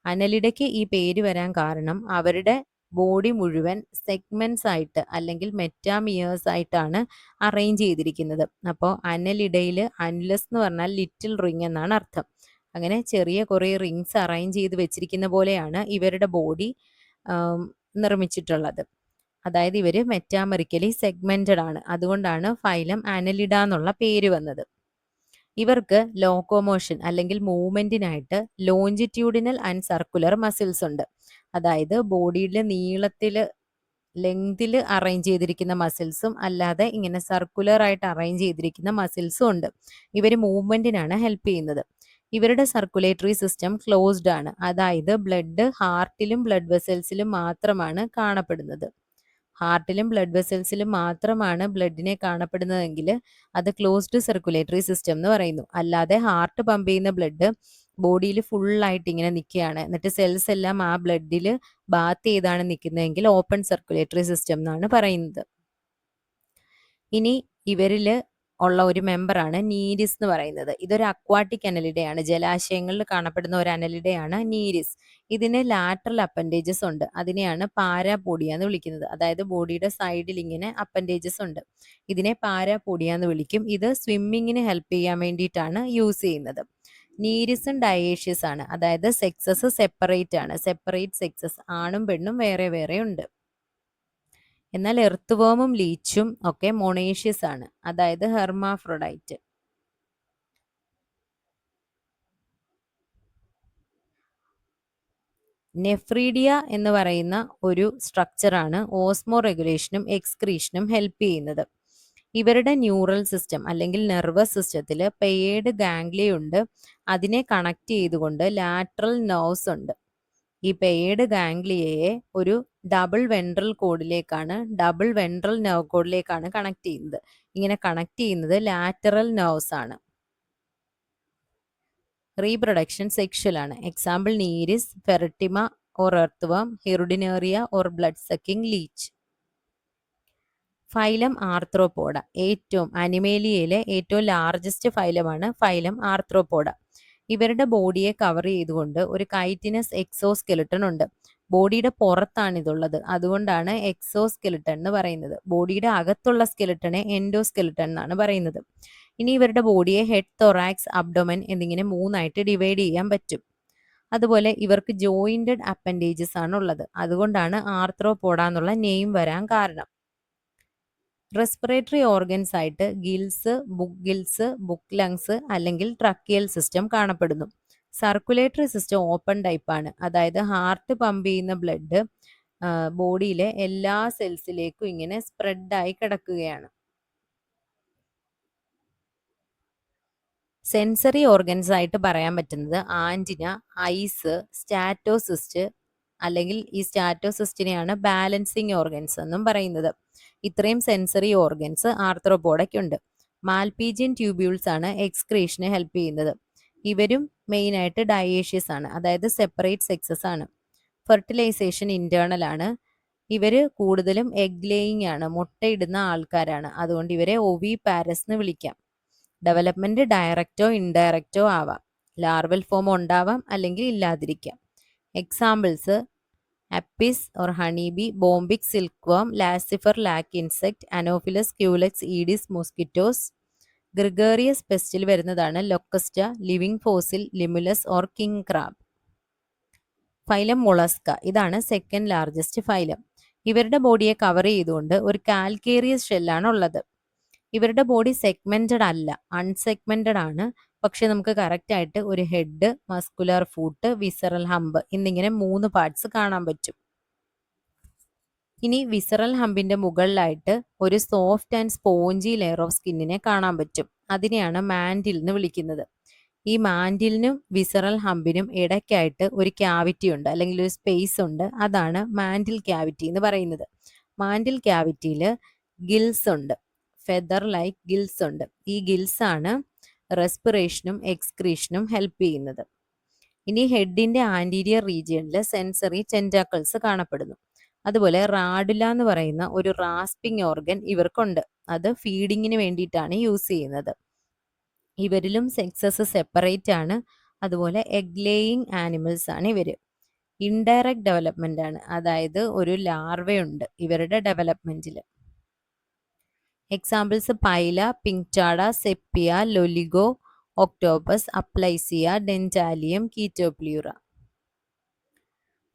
അനലിഡയ്ക്ക് ഈ പേര് വരാൻ കാരണം അവരുടെ ബോഡി മുഴുവൻ സെഗ്മെന്റ്സ് ആയിട്ട് അല്ലെങ്കിൽ മെറ്റാമിയേഴ്സ് ആയിട്ടാണ് അറേഞ്ച് ചെയ്തിരിക്കുന്നത്. അപ്പോൾ അനലിഡയിൽ അൻലസ് എന്ന് പറഞ്ഞാൽ ലിറ്റിൽ റിങ് എന്നാണ് അർത്ഥം. അങ്ങനെ ചെറിയ കുറേ റിങ്സ് അറേഞ്ച് ചെയ്ത് വെച്ചിരിക്കുന്ന പോലെയാണ് ഇവരുടെ ബോഡി നിർമ്മിച്ചിട്ടുള്ളത്. അതായത് ഇവർ മെറ്റാമറിക്കലി സെഗ്മെന്റഡ് ആണ്, അതുകൊണ്ടാണ് ഫൈലം അനലിഡ എന്നുള്ള പേര് വന്നത്. ഇവർക്ക് ലോക്കോമോഷൻ അല്ലെങ്കിൽ മൂവ്മെന്റിനായിട്ട് ലോഞ്ചിറ്റ്യൂഡിനൽ ആൻഡ് സർക്കുലർ മസിൽസ് ഉണ്ട്. അതായത് ബോഡിയിലെ നീളത്തിൽ ലെങ്തിൽ അറേഞ്ച് ചെയ്തിരിക്കുന്ന മസിൽസും അല്ലാതെ ഇങ്ങനെ സർക്കുലർ ആയിട്ട് അറേഞ്ച് ചെയ്തിരിക്കുന്ന മസിൽസും ഉണ്ട്. ഇവർ മൂവ്മെന്റിനാണ് ഹെൽപ്പ് ചെയ്യുന്നത്. ഇവരുടെ സർക്കുലേറ്ററി സിസ്റ്റം ക്ലോസ്ഡ് ആണ്, അതായത് ബ്ലഡ് ഹാർട്ടിലും ബ്ലഡ് വെസൽസിലും മാത്രമാണ് കാണപ്പെടുന്നത്. ഹാർട്ടിലും ബ്ലഡ് വെസൽസിലും മാത്രമാണ് ബ്ലഡിനെ കാണപ്പെടുന്നതെങ്കിൽ അത് ക്ലോസ്ഡ് സർക്കുലേറ്ററി സിസ്റ്റം എന്ന് പറയുന്നു. അല്ലാതെ ഹാർട്ട് പമ്പ് ചെയ്യുന്ന ബ്ലഡ് ബോഡിയിൽ ഫുള്ളായിട്ട് ഇങ്ങനെ നിൽക്കുകയാണ്, എന്നിട്ട് സെൽസ് എല്ലാം ആ ബ്ലഡിൽ ബാത്ത് ചെയ്താണ് നിൽക്കുന്നതെങ്കിൽ ഓപ്പൺ സർക്കുലേറ്ററി സിസ്റ്റം എന്നാണ് പറയുന്നത്. ഇനി ഇവരിൽ ഉള്ള ഒരു മെമ്പറാണ് നീരിസ് എന്ന് പറയുന്നത്. ഇതൊരു അക്വാട്ടിക് അനലിഡയാണ്, ജലാശയങ്ങളിൽ കാണപ്പെടുന്ന ഒരു അനലിഡയാണ് നീരിസ്. ഇതിന് ലാറ്ററൽ അപ്പൻഡേജസ് ഉണ്ട്, അതിനെയാണ് പാരാപോഡിയ എന്ന് വിളിക്കുന്നത്. അതായത് ബോഡിയുടെ സൈഡിൽ ഇങ്ങനെ അപ്പൻഡേജസ് ഉണ്ട്, ഇതിനെ പാരാപോഡിയ എന്ന് വിളിക്കും. ഇത് സ്വിമ്മിങ്ങിന് ഹെൽപ്പ് ചെയ്യാൻ വേണ്ടിയിട്ടാണ് യൂസ് ചെയ്യുന്നത്. നീരിസും ഡയേഷ്യസ് ആണ്, അതായത് സെക്സസ് സെപ്പറേറ്റ് ആണ്, സെപ്പറേറ്റ് സെക്സസ്, ആണും പെണ്ണും വേറെ വേറെ ഉണ്ട്. എന്നാൽ എർത്ത് വേമും ലീച്ചും ഒക്കെ മൊണേഷ്യസ് ആണ്, അതായത് ഹെർമാഫ്രോഡൈറ്റ്. നെഫ്രീഡിയ എന്ന് പറയുന്ന ഒരു സ്ട്രക്ചറാണ് ഓസ്മോ റെഗുലേഷനും എക്സ്ക്രീഷനും ഹെൽപ്പ് ചെയ്യുന്നത്. ഇവരുടെ ന്യൂറൽ സിസ്റ്റം അല്ലെങ്കിൽ നെർവസ് സിസ്റ്റത്തിൽ പെയേഡ് ഗാംഗ്ലിയ ഉണ്ട്. അതിനെ കണക്ട് ചെയ്തുകൊണ്ട് ലാറ്ററൽ നെർവ്സ് ഉണ്ട്. ഈ പെയേഡ് ഗാംഗ്ലിയയെ ഒരു ഡബിൾ വെൻട്രൽ നെർവ് കോഡിലേക്കാണ് കണക്ട് ചെയ്യുന്നത്. ഇങ്ങനെ കണക്ട് ചെയ്യുന്നത് ലാറ്ററൽ നെർവ്സ് ആണ്. റീപ്രൊഡക്ഷൻ സെക്ഷൽ ആണ്. Example Nereis, Pheretima or earthworm, Hirudinaria or blood sucking leech. Phylum Arthropoda, അനിമേലിയയിലെ ഏറ്റവും ലാർജസ്റ്റ് ഫൈലമാണ് ഫൈലം ആർത്രോപോഡ. ഇവരുടെ ബോഡിയെ കവർ ചെയ്തുകൊണ്ട് ഒരു കൈറ്റിനസ് എക്സോസ്കെലിട്ടൺ ഉണ്ട്. ബോഡിയുടെ പുറത്താണ് ഇതുള്ളത്, അതുകൊണ്ടാണ് എക്സോസ്കെലിട്ടൺ എന്ന് പറയുന്നത്. ബോഡിയുടെ അകത്തുള്ള സ്കെലിട്ടനെ എൻഡോസ്കെലിട്ടൺ എന്നാണ് പറയുന്നത്. ഇനി ഇവരുടെ ബോഡിയെ ഹെഡ്, തൊറാക്സ്, അബ്ഡോമൻ എന്നിങ്ങനെ 3ആയിട്ട് ഡിവൈഡ് ചെയ്യാൻ പറ്റും. അതുപോലെ ഇവർക്ക് ജോയിന്റഡ് അപ്പൻഡേജസ് ആണ് ഉള്ളത്, അതുകൊണ്ടാണ് ആർത്രോപോഡ എന്നുള്ള നെയിം വരാൻ കാരണം. റെസ്പിറേറ്ററി ഓർഗൻസ് ആയിട്ട് ബുക്ക് ലങ്സ് അല്ലെങ്കിൽ ട്രക്കിയൽ സിസ്റ്റം കാണപ്പെടുന്നു. സർക്കുലേറ്ററി സിസ്റ്റം ഓപ്പൺ ടൈപ്പ് ആണ്, അതായത് ഹാർട്ട് പമ്പ് ചെയ്യുന്ന ബ്ലഡ് ബോഡിയിലെ എല്ലാ സെൽസിലേക്കും ഇങ്ങനെ സ്പ്രെഡായി കിടക്കുകയാണ്. സെൻസറി ഓർഗൻസ് ആയിട്ട് പറയാൻ പറ്റുന്നത് ആന്റിന, ഐസ്, സ്റ്റാറ്റോസിസ്റ്റ്, അല്ലെങ്കിൽ ഈ സ്റ്റാറ്റോസിസ്റ്റിനെയാണ് ബാലൻസിങ് ഓർഗൻസ് എന്നും പറയുന്നത്. ഇത്രയും സെൻസറി ഓർഗൻസ് ആർത്രോപോഡയ്ക്കുണ്ട്. മാൽപീജിയൻ ട്യൂബ്യൂൾസ് ആണ് എക്സ്ക്രീഷന് ഹെൽപ്പ് ചെയ്യുന്നത്. ഇവരും മെയിൻ ആയിട്ട് ഡയേഷ്യസ് ആണ്, അതായത് സെപ്പറേറ്റ് സെക്സസ് ആണ്. ഫെർട്ടിലൈസേഷൻ ഇന്റേണൽ ആണ്. ഇവര് കൂടുതലും എഗ് ലേയിങ് ആണ്, മുട്ടയിടുന്ന ആൾക്കാരാണ്. അതുകൊണ്ട് ഇവരെ ഒവി പാരസ് എന്ന് വിളിക്കാം. ഡെവലപ്മെന്റ് ഡയറക്റ്റോ ഇൻഡയറക്റ്റോ ആവാം. ലാർവൽ ഫോം ഉണ്ടാവാം, അല്ലെങ്കിൽ ഇല്ലാതിരിക്കാം. Examples Apis or honeybee, Bombyx silkworm, Laccifer lac insect, Anopheles Culex Aedes mosquitoes. Gregarious പെസ്റ്റിൽ വരുന്നതാണ് Locusta, living fossil, Limulus or king crab. Phylum Mollusca, ഇതാണ് സെക്കൻഡ് ലാർജസ്റ്റ് ഫൈലം. ഇവരുടെ ബോഡിയെ കവർ ചെയ്തുകൊണ്ട് ഒരു കാൽക്കേറിയസ് ഷെല്ലാണ് ഉള്ളത്. ഇവരുടെ ബോഡി സെഗ്മെന്റഡ് അല്ല, അൺസെഗ്മെന്റഡ് ആണ്. പക്ഷെ നമുക്ക് കറക്റ്റ് ആയിട്ട് ഒരു head, muscular foot, visceral hump എന്നിങ്ങനെ 3 പാർട്സ് കാണാൻ പറ്റും. ഇനി വിസറൽ ഹമ്പിന്റെ മുകളിലായിട്ട് ഒരു soft and spongy layer of സ്കിന്നിനെ കാണാൻ പറ്റും. അതിനെയാണ് മാൻഡിൽ എന്ന് വിളിക്കുന്നത്. ഈ മാൻഡിലിനും വിസറൽ ഹമ്പിനും ഇടയ്ക്കായിട്ട് ഒരു ക്യാവിറ്റി ഉണ്ട്, അല്ലെങ്കിൽ ഒരു സ്പേസ് ഉണ്ട്. അതാണ് മാൻഡിൽ ക്യാവിറ്റി എന്ന് പറയുന്നത്. മാൻഡിൽ ക്യാവിറ്റിയിൽ ഗിൽസ് ഉണ്ട്, ഫെദർ ലൈക്ക് ഗിൽസ് ഉണ്ട്. ഈ ഗിൽസ് ആണ് റെസ്പിറേഷനും എക്സ്ക്രീഷനും ഹെൽപ്പ് ചെയ്യുന്നത്. ഇനി ഹെഡിന്റെ ആന്റീരിയർ റീജിയനിൽ സെൻസറി ടെന്റാക്കിൾസ് കാണപ്പെടുന്നു. അതുപോലെ റാഡുല എന്ന് പറയുന്ന ഒരു റാസ്പിംഗ് ഓർഗൻ ഇവർക്കുണ്ട്. അത് ഫീഡിങ്ങിന് വേണ്ടിയിട്ടാണ് യൂസ് ചെയ്യുന്നത്. ഇവരിലും സെക്സസ് സെപ്പറേറ്റ് ആണ്. അതുപോലെ എഗ് ലേയിങ് ആനിമൽസ് ആണ് ഇവര്. ഇൻഡയറക്റ്റ് ഡെവലപ്മെന്റ് ആണ്, അതായത് ഒരു ലാർവയുണ്ട് ഇവരുടെ ഡെവലപ്മെന്റിൽ. Examples Pila, Pinctada, Sepia, Loligo, octopus, Aplysia, Dentalium, Chaetopleura.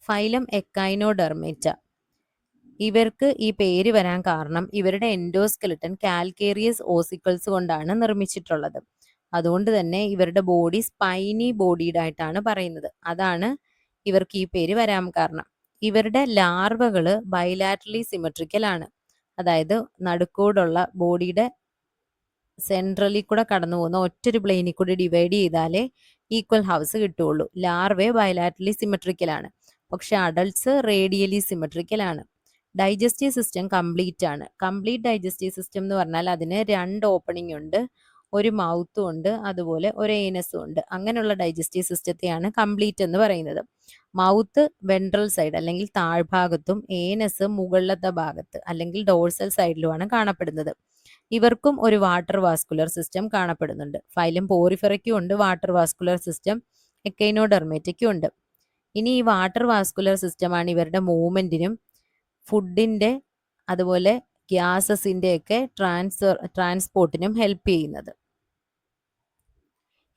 Phylum Echinodermata. ഇവർക്ക് ഈ പേര് വരാൻ കാരണം ഇവരുടെ എൻഡോസ്കെലിട്ടൻ കാൽക്കേറിയസ് ഓസിക്കിൾസ് കൊണ്ടാണ് നിർമ്മിച്ചിട്ടുള്ളത്. അതുകൊണ്ട് തന്നെ ഇവരുടെ ബോഡി സ്പൈനി ബോഡീഡ് ആയിട്ടാണ് പറയുന്നത്. അതാണ് ഇവർക്ക് ഈ പേര് വരാൻ കാരണം. ഇവരുടെ ലാർവകള് ബൈലാറ്ററലി സിമെട്രിക്കൽ ആണ്, അതായത് നടുക്കോടുള്ള ബോഡിയുടെ സെൻട്രലിൽ കൂടെ കടന്നു പോകുന്ന ഒറ്റൊരു പ്ലെയിനിൽ കൂടി ഡിവൈഡ് ചെയ്താലേ ഈക്വൽ ഹൗസ് കിട്ടുകയുള്ളൂ. ലാർവേ ബൈലാറ്ററലി സിമെട്രിക്കൽ ആണ്, പക്ഷെ അഡൾട്ട്സ് റേഡിയലി സിമെട്രിക്കൽ ആണ്. ഡൈജസ്റ്റീവ് സിസ്റ്റം കംപ്ലീറ്റ് ആണ്. കംപ്ലീറ്റ് ഡൈജസ്റ്റീവ് സിസ്റ്റം എന്ന് പറഞ്ഞാൽ അതിന് 2 ഓപ്പണിംഗ് ഉണ്ട്, ഒരു മൗത്തും ഉണ്ട്, അതുപോലെ ഒരു ഏനസും ഉണ്ട്. അങ്ങനെയുള്ള ഡൈജസ്റ്റീവ് സിസ്റ്റത്തെയാണ് കംപ്ലീറ്റ് എന്ന് പറയുന്നത്. മൗത്ത് വെൻട്രൽ സൈഡ് അല്ലെങ്കിൽ താഴ്ഭാഗത്തും ഏനസ് മുകളിലത്തെ ഭാഗത്ത് അല്ലെങ്കിൽ ഡോർസൽ സൈഡിലുമാണ് കാണപ്പെടുന്നത്. ഇവർക്കും ഒരു വാട്ടർ വാസ്കുലർ സിസ്റ്റം കാണപ്പെടുന്നുണ്ട്. ഫൈലം പോറിഫെറയ്ക്കും ഉണ്ട് വാട്ടർ വാസ്കുലർ സിസ്റ്റം, എക്കൈനോഡെർമേറ്റയ്ക്കും ഉണ്ട്. ഇനി ഈ വാട്ടർ വാസ്കുലർ സിസ്റ്റമാണ് ഇവരുടെ മൂവ്മെന്റിനും ഫുഡിന്റെ അതുപോലെ ഗ്യാസസിന്റെ ഒക്കെ ട്രാൻസ്പോർട്ടിനും ഹെൽപ്പ് ചെയ്യുന്നത്.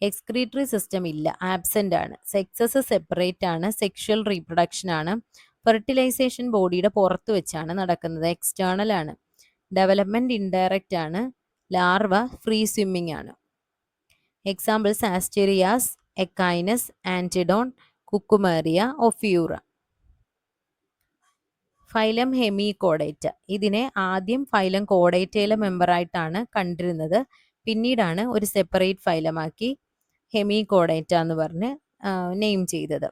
എക്സ്ക്രീറ്ററി സിസ്റ്റം ഇല്ല, ആബ്സെന്റ് ആണ്. സെക്സസ് സെപ്പറേറ്റ് ആണ്, സെക്ഷൽ റീപ്രൊഡക്ഷൻ ആണ്. ഫെർട്ടിലൈസേഷൻ ബോഡിയുടെ പുറത്ത് വെച്ചാണ് നടക്കുന്നത്, എക്സ്റ്റേണൽ ആണ്. ഡെവലപ്മെന്റ് ഇൻഡയറക്റ്റ് ആണ്. ലാർവ ഫ്രീ സ്വിമ്മിംഗ് ആണ്. Examples Asterias, Echinus, Antedon, Cucumaria, Ophiura. Phylum Hemichordata. ഇതിനെ ആദ്യം ഫൈലം കോഡേറ്റയിലെ മെമ്പറായിട്ടാണ് കണ്ടിരുന്നത്. പിന്നീടാണ് ഒരു സെപ്പറേറ്റ് ഫൈലമാക്കി ഹെമികോഡേറ്റ എന്ന് പറഞ്ഞ് നെയിം ചെയ്തത്.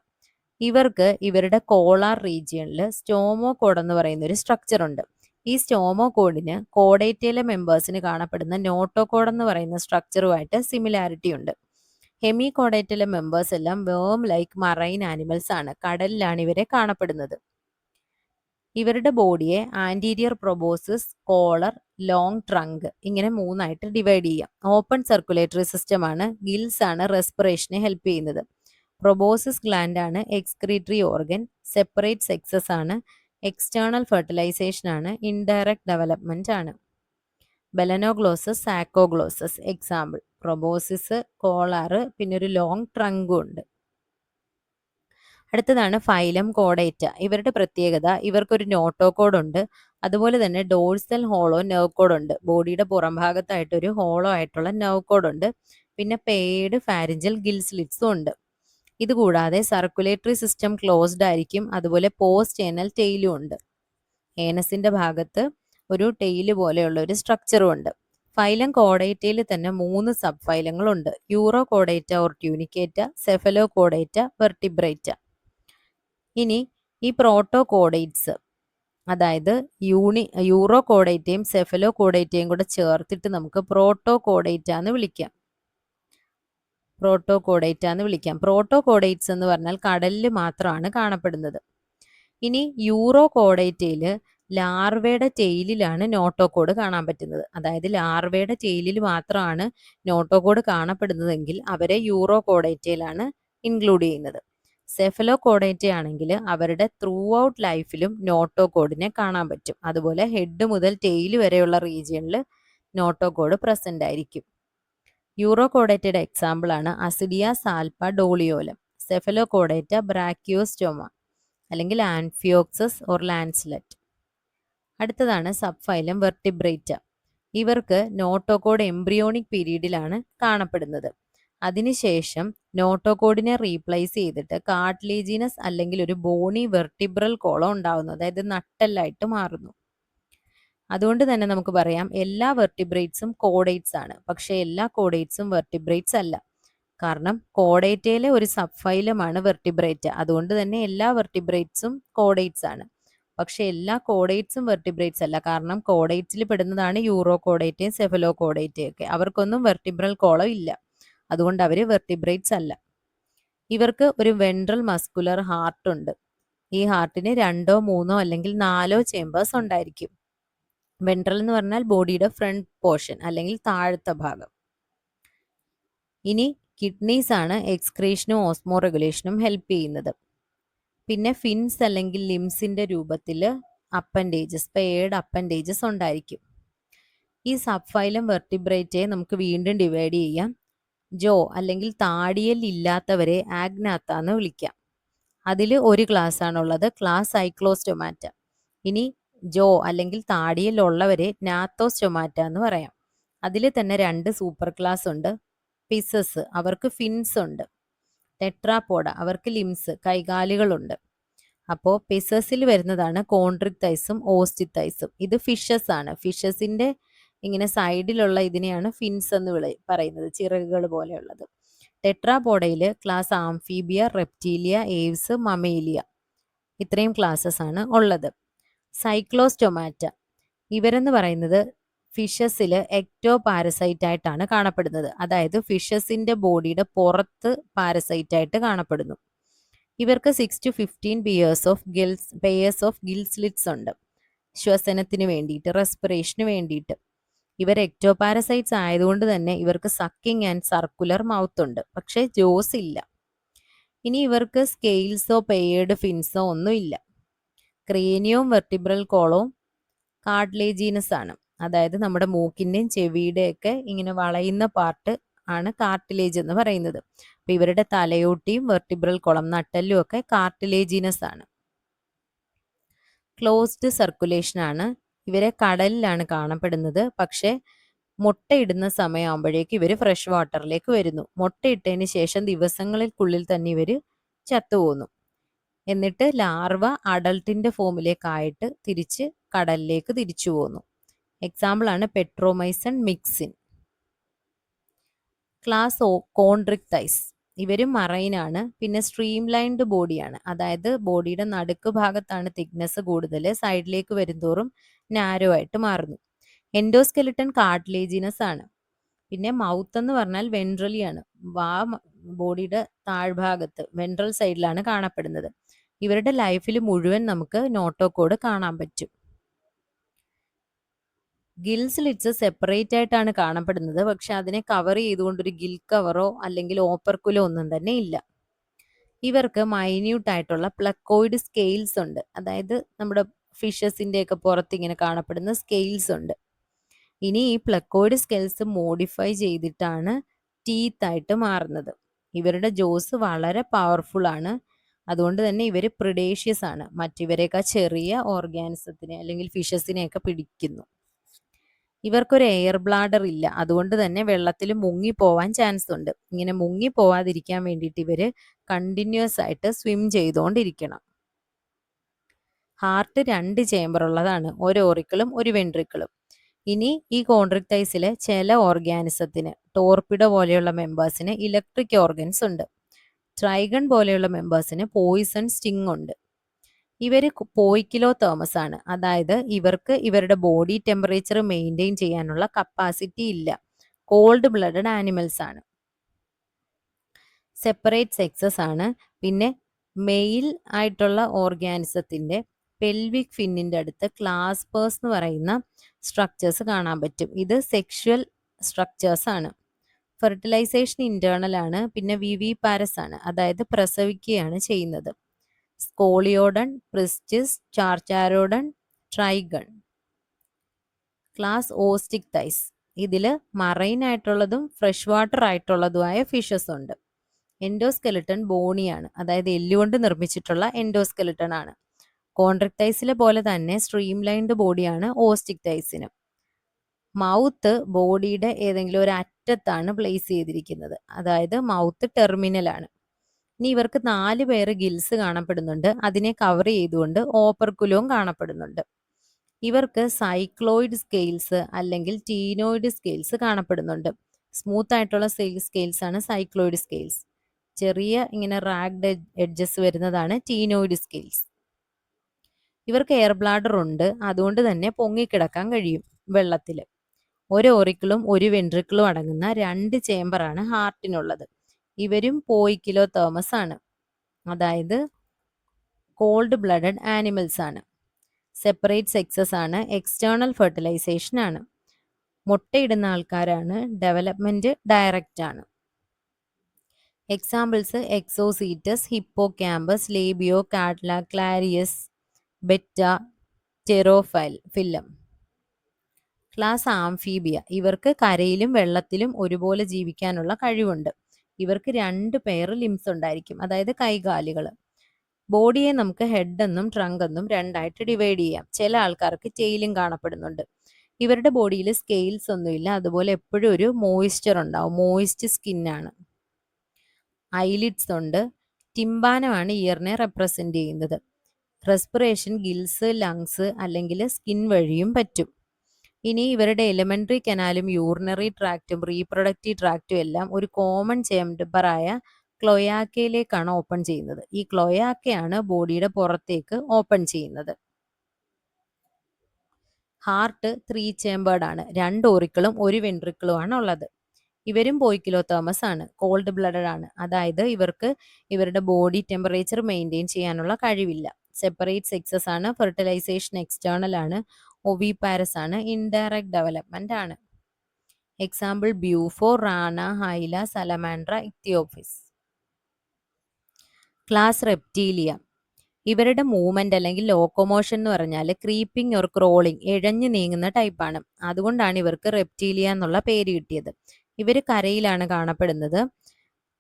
ഇവർക്ക് ഇവരുടെ കോളാർ റീജിയണിൽ സ്റ്റോമോകോഡ് എന്ന് പറയുന്ന ഒരു സ്ട്രക്ചർ ഉണ്ട്. ഈ സ്റ്റോമോകോഡിന് കോഡേറ്റയിലെ മെമ്പേഴ്സിന് കാണപ്പെടുന്ന നോട്ടോകോഡ് എന്ന് പറയുന്ന സ്ട്രക്ചറുമായിട്ട് സിമിലാരിറ്റി ഉണ്ട്. ഹെമികോഡേറ്റയിലെ മെമ്പേഴ്സ് എല്ലാം വേം ലൈക്ക് മറൈൻ ആനിമൽസ് ആണ്. കടലിലാണ് ഇവരെ കാണപ്പെടുന്നത്. ഇവരുടെ ബോഡിയെ anterior proboscis, collar, long trunk ഇങ്ങനെ മൂന്നായിട്ട് ഡിവൈഡ് ചെയ്യാം. ഓപ്പൺ സർക്കുലേറ്ററി സിസ്റ്റം ആണ്. ഗിൽസ് ആണ് റെസ്പിറേഷനെ ഹെൽപ്പ് ചെയ്യുന്നത്. പ്രൊബോസിസ് ഗ്ലാൻഡ് ആണ് എക്സ്ക്രീറ്ററി ഓർഗൻ. സെപ്പറേറ്റ് സെക്സസ് ആണ്. എക്സ്റ്റേണൽ ഫെർട്ടിലൈസേഷൻ ആണ്. ഇൻഡയറക്റ്റ് ഡെവലപ്മെന്റ് ആണ്. Balanoglossus, സാക്കോഗ്ലോസസ് example. പ്രൊബോസിസ്, കോളാറ്, പിന്നെ ഒരു ലോങ് ട്രങ്കും ഉണ്ട്. അടുത്തതാണ് ഫൈലം കോഡേറ്റ. ഇവരുടെ പ്രത്യേകത ഇവർക്കൊരു നോട്ടോകോഡ് ഉണ്ട്. അതുപോലെ തന്നെ ഡോഴ്സൽ ഹോളോ നെർവ് കോഡ് ഉണ്ട്. ബോഡിയുടെ പുറം ഭാഗത്തായിട്ട് ഒരു ഹോളോ ആയിട്ടുള്ള നെർവ് കോഡ് ഉണ്ട്. പിന്നെ പെയ്ഡ് ഫാരിഞ്ചൽ ഗിൽ സ്ലിറ്റ്സും ഉണ്ട്. ഇതുകൂടാതെ സർക്കുലേറ്ററി സിസ്റ്റം ക്ലോസ്ഡ് ആയിരിക്കും. അതുപോലെ പോസ്റ്റ് ഏനൽ ടെയിലും ഉണ്ട്. ഏനസിന്റെ ഭാഗത്ത് ഒരു ടെയില് പോലെയുള്ള ഒരു സ്ട്രക്ചറും ഉണ്ട്. ഫൈലം കോഡേറ്റയിൽ തന്നെ 3 സബ് ഫൈലങ്ങളുണ്ട്. Urochordata or tunicata, cephalochordata, vertebrata. ഇനി ഈ പ്രോട്ടോ കോഡേറ്റ്സ്, അതായത് യൂറോ കോഡേറ്റയും സെഫലോ കോഡേറ്റയും കൂടെ ചേർത്തിട്ട് നമുക്ക് പ്രോട്ടോ കോഡേറ്റ എന്ന് വിളിക്കാം. പ്രോട്ടോ കോഡേറ്റ്സ് എന്ന് പറഞ്ഞാൽ കടലിൽ മാത്രമാണ് കാണപ്പെടുന്നത്. ഇനി യൂറോ കോഡേറ്റയിൽ ലാർവയുടെ ടെയിലിലാണ് നോട്ടോകോഡ് കാണാൻ പറ്റുന്നത്. അതായത് ലാർവയുടെ ടെയിലിൽ മാത്രമാണ് നോട്ടോകോഡ് കാണപ്പെടുന്നതെങ്കിൽ അവരെ യൂറോ കോഡേറ്റയിലാണ് ഇൻക്ലൂഡ് ചെയ്യുന്നത്. സെഫലോ കോഡേറ്റ ആണെങ്കിൽ അവരുടെ ത്രൂ ഔട്ട് ലൈഫിലും നോട്ടോകോഡിനെ കാണാൻ പറ്റും. അതുപോലെ ഹെഡ് മുതൽ ടെയിൽ വരെയുള്ള റീജിയണിൽ നോട്ടോകോഡ് പ്രസന്റ് ആയിരിക്കും. യൂറോ കോഡേറ്റയുടെ എക്സാമ്പിൾ ആണ് അസിഡിയ സാൽപ്പ ഡോളിയോലം. സെഫലോ കോഡേറ്റ ബ്രാക്കിയോസ്റ്റോമ അല്ലെങ്കിൽ ആൻഫിയോക്സസ് ഓർ ലാൻസ്ലെറ്റ്. അടുത്തതാണ് സബ് ഫൈലം വെർട്ടിബ്രേറ്റ. ഇവർക്ക് നോട്ടോകോഡ് എംബ്രിയോണിക് പീരീഡിലാണ് കാണപ്പെടുന്നത്. അതിനുശേഷം നോട്ടോകോഡിനെ റീപ്ലേസ് ചെയ്തിട്ട് കാർട്ടിലേജിനസ് അല്ലെങ്കിൽ ഒരു ബോണി വെർട്ടിബ്രൽ കോളം ഉണ്ടാവുന്നു. അതായത് നട്ടെല്ലായിട്ട് മാറുന്നു. അതുകൊണ്ട് തന്നെ നമുക്ക് പറയാം എല്ലാ വെർട്ടിബ്രേറ്റ്സും കോഡേറ്റ്സ് ആണ്. പക്ഷെ എല്ലാ കോഡേറ്റ്സും വെർട്ടിബ്രേറ്റ്സ് അല്ല. കാരണം കോഡേറ്റയിലെ ഒരു സബ് ഫൈലമാണ് വെർട്ടിബ്രേറ്റ. അതുകൊണ്ട് തന്നെ എല്ലാ വെർട്ടിബ്രേറ്റ്സും കോഡേറ്റ്സ് ആണ്. പക്ഷെ എല്ലാ കോഡേറ്റ്സും വെർട്ടിബ്രേറ്റ്സ് അല്ല. കാരണം കോഡേറ്റ്സിൽ പെടുന്നതാണ് യൂറോ കോഡേറ്റയും സെഫലോ കോഡേറ്റയും ഒക്കെ. അവർക്കൊന്നും വെർട്ടിബ്രൽ കോളം ഇല്ല. അതുകൊണ്ട് അവർ വെർട്ടിബ്രേറ്റ്സ് അല്ല. ഇവർക്ക് ഒരു വെൻട്രൽ മസ്കുലർ ഹാർട്ട് ഉണ്ട്. ഈ ഹാർട്ടിന് 2 3 അല്ലെങ്കിൽ 4 ചേമ്പേഴ്സ് ഉണ്ടായിരിക്കും. വെൻട്രൽ എന്ന് പറഞ്ഞാൽ ബോഡിയുടെ ഫ്രണ്ട് പോർഷൻ അല്ലെങ്കിൽ താഴത്തെ ഭാഗം. ഇനി കിഡ്നീസ് ആണ് എക്സ്ക്രീഷനും ഓസ്മോ റെഗുലേഷനും ഹെൽപ്പ് ചെയ്യുന്നത്. പിന്നെ ഫിൻസ് അല്ലെങ്കിൽ ലിംസിന്റെ രൂപത്തിൽ അപ്പൻഡേജസ്, പെയർഡ് അപ്പൻഡേജസ് ഉണ്ടായിരിക്കും. ഈ സബ് ഫൈലം വെർട്ടിബ്രേറ്റയെ നമുക്ക് വീണ്ടും ഡിവൈഡ് ചെയ്യാം. ജോ അല്ലെങ്കിൽ താടിയൽ ഇല്ലാത്തവരെ ആഗ്നാത്ത എന്ന് വിളിക്കാം. അതിൽ ഒരു ക്ലാസ് ആണുള്ളത്, ക്ലാസ് സൈക്ലോസ്റ്റൊമാറ്റ. ഇനി ജോ അല്ലെങ്കിൽ താടിയൽ ഉള്ളവരെ നാത്തോസ്റ്റൊമാറ്റ എന്ന് പറയാം. അതിൽ തന്നെ 2 സൂപ്പർ ക്ലാസ് ഉണ്ട്. പിസസ്, അവർക്ക് ഫിൻസ് ഉണ്ട്. ടെട്രാപോഡ, അവർക്ക് ലിംസ്, കൈകാലുകളുണ്ട്. അപ്പോൾ പിസസിൽ വരുന്നതാണ് കോൺട്രിക്തൈസും ഓസ്റ്റിത്തൈസും. ഇത് ഫിഷസ് ആണ്. ഫിഷസിന്റെ ഇങ്ങനെ സൈഡിലുള്ള ഇതിനെയാണ് ഫിൻസ് എന്ന് പറയുന്നത്, ചിറകുകൾ പോലെയുള്ളത്. ടെട്രാപോഡയിൽ class amphibia, reptilia, aves, mammalia, ഇത്രയും ക്ലാസ്സസ് ആണ് ഉള്ളത്. സൈക്ലോസ്റ്റൊമാറ്റ ഇവരെന്ന് പറയുന്നത് ഫിഷസിൽ എക്ടോ പാരസൈറ്റ് ആയിട്ടാണ് കാണപ്പെടുന്നത്. അതായത് ഫിഷസിന്റെ ബോഡിയുടെ പുറത്ത് പാരസൈറ്റ് ആയിട്ട് കാണപ്പെടുന്നു. ഇവർക്ക് 6 to 15 pairs of Gill slits ഉണ്ട്. ശ്വസനത്തിന് വേണ്ടിയിട്ട്, റെസ്പിറേഷന് വേണ്ടിയിട്ട്. ഇവർ എക്ടോ പാരസൈറ്റ്സ് ആയതുകൊണ്ട് തന്നെ ഇവർക്ക് സക്കിംഗ് ആൻഡ് സർക്കുലർ മൗത്ത് ഉണ്ട്. പക്ഷേ ജോസ് ഇല്ല. ഇനി ഇവർക്ക് സ്കെയിൽസോ പെയേർഡ് ഫിൻസോ ഒന്നും ഇല്ല. ക്രേനിയവും വെർട്ടിബ്രൽ കോളവും കാർട്ടിലേജീനസ് ആണ്. അതായത് നമ്മുടെ മൂക്കിൻ്റെയും ചെവിയുടെയൊക്കെ ഇങ്ങനെ വളയുന്ന പാർട്ട് ആണ് കാർട്ടിലേജ് എന്ന് പറയുന്നത്. അപ്പോൾ ഇവരുടെ തലയോട്ടിയും വെർട്ടിബ്രൽ കോളം, നട്ടെല്ലും ഒക്കെ കാർട്ടിലേജീനസ് ആണ്. ക്ലോസ്ഡ് സർക്കുലേഷൻ ആണ്. ഇവരെ കടലിലാണ് കാണപ്പെടുന്നത്. പക്ഷേ മുട്ടയിടുന്ന സമയമാകുമ്പോഴേക്ക് ഇവർ ഫ്രഷ് വാട്ടറിലേക്ക് വരുന്നു. മുട്ടയിട്ടതിന് ശേഷം ദിവസങ്ങൾക്കുള്ളിൽ തന്നെ ഇവർ ചത്തുപോകുന്നു. എന്നിട്ട് ലാർവ അഡൾട്ടിന്റെ ഫോമിലേക്കായിട്ട് തിരിച്ച് കടലിലേക്ക് തിരിച്ചു പോന്നു. എക്സാമ്പിൾ ആണ് പെട്രോമൈസൺ മിക്സിൻ. ക്ലാസ് കോൺട്രിക്ടൈസ്, ഇവരും മറൈനാണ്. പിന്നെ സ്ട്രീം ലൈൻഡ് ബോഡിയാണ്, അതായത് ബോഡിയുടെ നടുക്ക് ഭാഗത്താണ് തിക്നെസ് കൂടുതൽ, സൈഡിലേക്ക് വരുംതോറും നാരോ ആയിട്ട് മാറുന്നു. എൻഡോസ്കെലിട്ടൺ കാർട്ടിലേജിനസ് ആണ്. പിന്നെ മൗത്ത് എന്ന് പറഞ്ഞാൽ വെൻട്രലി ആണ്, വാ ബോഡിയുടെ താഴ്ഭാഗത്ത് വെൻട്രൽ സൈഡിലാണ് കാണപ്പെടുന്നത്. ഇവരുടെ ലൈഫിൽ മുഴുവൻ നമുക്ക് നോട്ടോകോഡ് കാണാൻ പറ്റും. ഗിൽ സ്ലിറ്റ്സ് സെപ്പറേറ്റ് ആയിട്ടാണ് കാണപ്പെടുന്നത്, പക്ഷെ അതിനെ കവർ ചെയ്തുകൊണ്ടൊരു ഗിൽ കവറോ അല്ലെങ്കിൽ ഓപ്പർക്കുലോ ഒന്നും തന്നെ ഇല്ല. ഇവർക്ക് മൈന്യൂട്ട് ആയിട്ടുള്ള പ്ലക്കോയിഡ് സ്കെയിൽസ് ഉണ്ട്, അതായത് നമ്മുടെ ഫിഷസിന്റെ ഒക്കെ പുറത്ത് ഇങ്ങനെ കാണപ്പെടുന്ന സ്കെയിൽസ് ഉണ്ട്. ഇനി ഈ പ്ലക്കോയിഡ് സ്കെയിൽസ് മോഡിഫൈ ചെയ്തിട്ടാണ് ടീത്ത് ആയിട്ട് മാറുന്നത്. ഇവരുടെ ജോസ് വളരെ പവർഫുൾ ആണ്, അതുകൊണ്ട് തന്നെ ഇവർ പ്രിഡേഷ്യസ് ആണ്, മറ്റിവരെയൊക്കെ ചെറിയ ഓർഗാനിസത്തിനെ അല്ലെങ്കിൽ ഫിഷസിനെയൊക്കെ പിടിക്കുന്നു. ഇവർക്കൊരു എയർ ബ്ലാഡർ ഇല്ല, അതുകൊണ്ട് തന്നെ വെള്ളത്തിൽ മുങ്ങിപ്പോവാൻ ചാൻസ് ഉണ്ട്. ഇങ്ങനെ മുങ്ങിപ്പോവാതിരിക്കാൻ വേണ്ടിയിട്ട് ഇവര് കണ്ടിന്യൂസ് ആയിട്ട് സ്വിം ചെയ്തുകൊണ്ടിരിക്കണം. ഹാർട്ട് 2 ചേംബർ ഉള്ളതാണ്, ഒരു ഓറിക്കിളും ഒരു വെൻട്രിക്കിളും. ഇനി ഈ കോൺട്രിക്ടൈസിലെ ചില ഓർഗാനിസത്തിന്, ടോർപിഡോ പോലെയുള്ള മെമ്പേഴ്സിന് ഇലക്ട്രിക് ഓർഗൻസ് ഉണ്ട്. ട്രൈഗൺ പോലെയുള്ള മെമ്പേഴ്സിന് പോയിസൺ സ്റ്റിങ് ഉണ്ട്. ഇവർ പോയിക്കിലോ തേമസ് ആണ്, അതായത് ഇവർക്ക് ഇവരുടെ ബോഡി ടെമ്പറേച്ചർ മെയിൻറ്റെയിൻ ചെയ്യാനുള്ള കപ്പാസിറ്റി ഇല്ല. കോൾഡ് ബ്ലഡഡ് ആനിമൽസ് ആണ്. സെപ്പറേറ്റ് സെക്സസ് ആണ്. പിന്നെ മെയിൽ ആയിട്ടുള്ള ഓർഗാനിസത്തിന്റെ പെൽവിക് ഫിന്നിന്റെ അടുത്ത് ക്ലാസ്പേഴ്സ് എന്ന് പറയുന്ന സ്ട്രക്ചേഴ്സ് കാണാൻ പറ്റും. ഇത് സെക്ഷുവൽ സ്ട്രക്ചേഴ്സ് ആണ്. ഫെർട്ടിലൈസേഷൻ ഇന്റേണൽ ആണ്. പിന്നെ വിവി പാരസ് ആണ്, അതായത് പ്രസവിക്കുകയാണ് ചെയ്യുന്നത്. Scoliodon, Pristis, ചാർചാരോഡൺ, trygon. Class ഓസ്റ്റിക് thighs, ഇതിൽ മറൈൻ ആയിട്ടുള്ളതും ഫ്രഷ് വാട്ടർ ആയിട്ടുള്ളതുമായ ഫിഷസ് ഉണ്ട്. എൻഡോസ്കെലിട്ടൺ ബോണിയാണ്, അതായത് എല്ലുകൊണ്ട് നിർമ്മിച്ചിട്ടുള്ള എൻഡോസ്കെലിട്ടൺ ആണ്. കോൺട്രിക്ടൈസിലെ പോലെ തന്നെ സ്ട്രീം ലൈൻഡ് ബോഡിയാണ് ഓസ്റ്റിക് തൈസിന്. മൗത്ത് ബോഡിയുടെ ഏതെങ്കിലും ഒരു അറ്റത്താണ് പ്ലേസ് ചെയ്തിരിക്കുന്നത്, അതായത് മൗത്ത് ടെർമിനൽ ആണ്. ഇനി ഇവർക്ക് 4 പേര് ഗിൽസ് കാണപ്പെടുന്നുണ്ട്, അതിനെ കവർ ചെയ്തുകൊണ്ട് ഓപ്പർക്കുലവും കാണപ്പെടുന്നുണ്ട്. ഇവർക്ക് സൈക്ലോയിഡ് സ്കെയിൽസ് അല്ലെങ്കിൽ ടീനോയിഡ് സ്കെയിൽസ് കാണപ്പെടുന്നുണ്ട്. സ്മൂത്ത് ആയിട്ടുള്ള സ്കെയിൽസ് ആണ് സൈക്ലോയിഡ് സ്കെയിൽസ്. ചെറിയ ഇങ്ങനെ റാഗ്ഡ് എഡ്ജസ് വരുന്നതാണ് ടീനോയിഡ് സ്കെയിൽസ്. ഇവർക്ക് എയർ ബ്ലാഡർ ഉണ്ട്, അതുകൊണ്ട് തന്നെ പൊങ്ങിക്കിടക്കാൻ കഴിയും വെള്ളത്തിൽ. ഒരു ഓറിക്കിളും ഒരു വെൻട്രിക്കിളും അടങ്ങുന്ന 2 ചേംബറാണ് ഹാർട്ടിനുള്ളത്. ഇവരും പോയിക്കിലോ തേമസ് ആണ്, അതായത് കോൾഡ് ബ്ലഡഡ് ആനിമൽസ് ആണ്. സെപ്പറേറ്റ് സെക്സസ് ആണ്. എക്സ്റ്റേണൽ ഫെർട്ടിലൈസേഷൻ ആണ്. മുട്ടയിടുന്ന ആൾക്കാരാണ്. ഡെവലപ്മെന്റ് ഡയറക്റ്റ് ആണ്. Examples exocoetus, hippocampus, labeo, catla, clarias, betta, pterophyllum. Class amphibia, ഇവർക്ക് കരയിലും വെള്ളത്തിലും ഒരുപോലെ ജീവിക്കാനുള്ള കഴിവുണ്ട്. ഇവർക്ക് 2 പെയർ ലിംസ് ഉണ്ടായിരിക്കും, അതായത് കൈകാലുകൾ. ബോഡിയെ നമുക്ക് ഹെഡ് എന്നും ട്രങ്ക് എന്നും 2ആയിട്ട് ഡിവൈഡ് ചെയ്യാം. ചില ആൾക്കാർക്ക് ടെയിലും കാണപ്പെടുന്നുണ്ട്. ഇവരുടെ ബോഡിയിൽ സ്കെയിൽസ് ഒന്നുമില്ല, അതുപോലെ എപ്പോഴും ഒരു മോയിസ്ചർ ഉണ്ടാവും, മോയിസ്റ്റ് സ്കിന്നാണ്. ഐലിഡ്സ് ഉണ്ട്. ടിംബാനമാണ് ഇയറിനെ റെപ്രസെന്റ് ചെയ്യുന്നത്. റെസ്പിറേഷൻ ഗിൽസ്, ലങ്സ് അല്ലെങ്കിൽ സ്കിൻ വഴിയും പറ്റും. ഇനി ഇവരുടെ എലിമെന്ററി കനാലും യൂറിനറി ട്രാക്റ്റും റീപ്രൊഡക്റ്റീവ് ട്രാക്റ്റും എല്ലാം ഒരു കോമൺ ചേംബറായ ക്ലോയാക്കയിലേക്കാണ് ഓപ്പൺ ചെയ്യുന്നത്. ഈ ക്ലോയാക്കയാണ് ബോഡിയുടെ പുറത്തേക്ക് ഓപ്പൺ ചെയ്യുന്നത്. ഹാർട്ട് 3 ചേംബേർഡ് ആണ്, 2 ഓറിക്കിളും ഒരു വെൻട്രിക്കിളും ആണ് ഉള്ളത്. ഇവരും പോയിക്കിലോ തേമസ് ആണ്, കോൾഡ് ബ്ലഡഡ് ആണ്, അതായത് ഇവർക്ക് ഇവരുടെ ബോഡി ടെമ്പറേച്ചർ മെയിൻറ്റെയിൻ ചെയ്യാനുള്ള കഴിവില്ല. സെപ്പറേറ്റ് സെക്സസ് ആണ്. ഫെർട്ടിലൈസേഷൻ എക്സ്റ്റേണൽ ആണ്. ഒവിപാരസ് ആണ്. ഇൻഡയറക്റ്റ് ഡെവലപ്മെന്റ് ആണ്. Example bufo, rana, hyla, salamandra, ichthyophis. Class reptilia, ഇവരുടെ മൂവ്മെന്റ് അല്ലെങ്കിൽ ലോക്കോമോഷൻ എന്ന് പറഞ്ഞാൽ ക്രീപ്പിംഗ് ഓർ ക്രോളിംഗ്, ഇഴഞ്ഞു നീങ്ങുന്ന ടൈപ്പാണ്. അതുകൊണ്ടാണ് ഇവർക്ക് റെപ്റ്റീലിയ എന്നുള്ള പേര് കിട്ടിയത്. ഇവർ കരയിലാണ് കാണപ്പെടുന്നത്.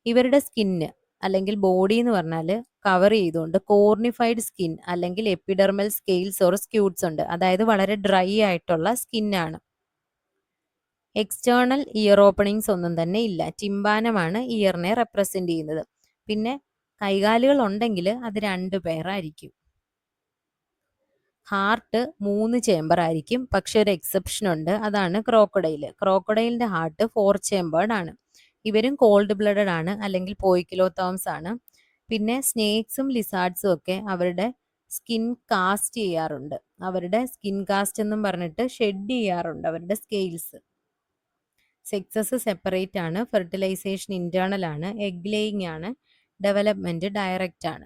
ഇവരുടെ സ്കിന്ന് അല്ലെങ്കിൽ ബോഡി എന്ന് പറഞ്ഞാൽ കവർ ചെയ്തുകൊണ്ട് കോർണിഫൈഡ് സ്കിൻ അല്ലെങ്കിൽ എപ്പിഡെർമൽ സ്കെയിൽസ് ഓർ സ്ക്യൂട്ട്സ് ഉണ്ട്, അതായത് വളരെ ഡ്രൈ ആയിട്ടുള്ള സ്കിന്നാണ്. എക്സ്റ്റേണൽ ഇയർ ഓപ്പണിങ്സ് ഒന്നും തന്നെ ഇല്ല. ടിംബാനമാണ് ഇയറിനെ റെപ്രസെന്റ് ചെയ്യുന്നത്. പിന്നെ കൈകാലുകൾ ഉണ്ടെങ്കിൽ അത് 2 പേരായിരിക്കും. ഹാർട്ട് 3 ചേമ്പർ ആയിരിക്കും. പക്ഷെ ഒരു എക്സെപ്ഷൻ ഉണ്ട്, അതാണ് ക്രോക്കഡൈൽ. ക്രോക്കഡൈലിന്റെ ഹാർട്ട് 4 ചേമ്പേർഡ് ആണ്. ഇവരും കോൾഡ് ബ്ലഡഡ് ആണ്, അല്ലെങ്കിൽ പോയിക്കിലോതേംസ് ആണ്. പിന്നെ സ്നേക്സും ലിസാർഡ്സും ഒക്കെ അവരുടെ സ്കിൻ കാസ്റ്റ് ചെയ്യാറുണ്ട്. അവരുടെ സ്കിൻ കാസ്റ്റ് എന്നും പറഞ്ഞിട്ട് ഷെഡ് ചെയ്യാറുണ്ട് അവരുടെ സ്കെയിൽസ്. സെക്സസ് സെപ്പറേറ്റ് ആണ്. ഫെർട്ടിലൈസേഷൻ ഇന്റേണൽ ആണ്. എഗ് ലേയിങ് ആണ്. ഡെവലപ്മെന്റ് ഡയറക്റ്റ് ആണ്.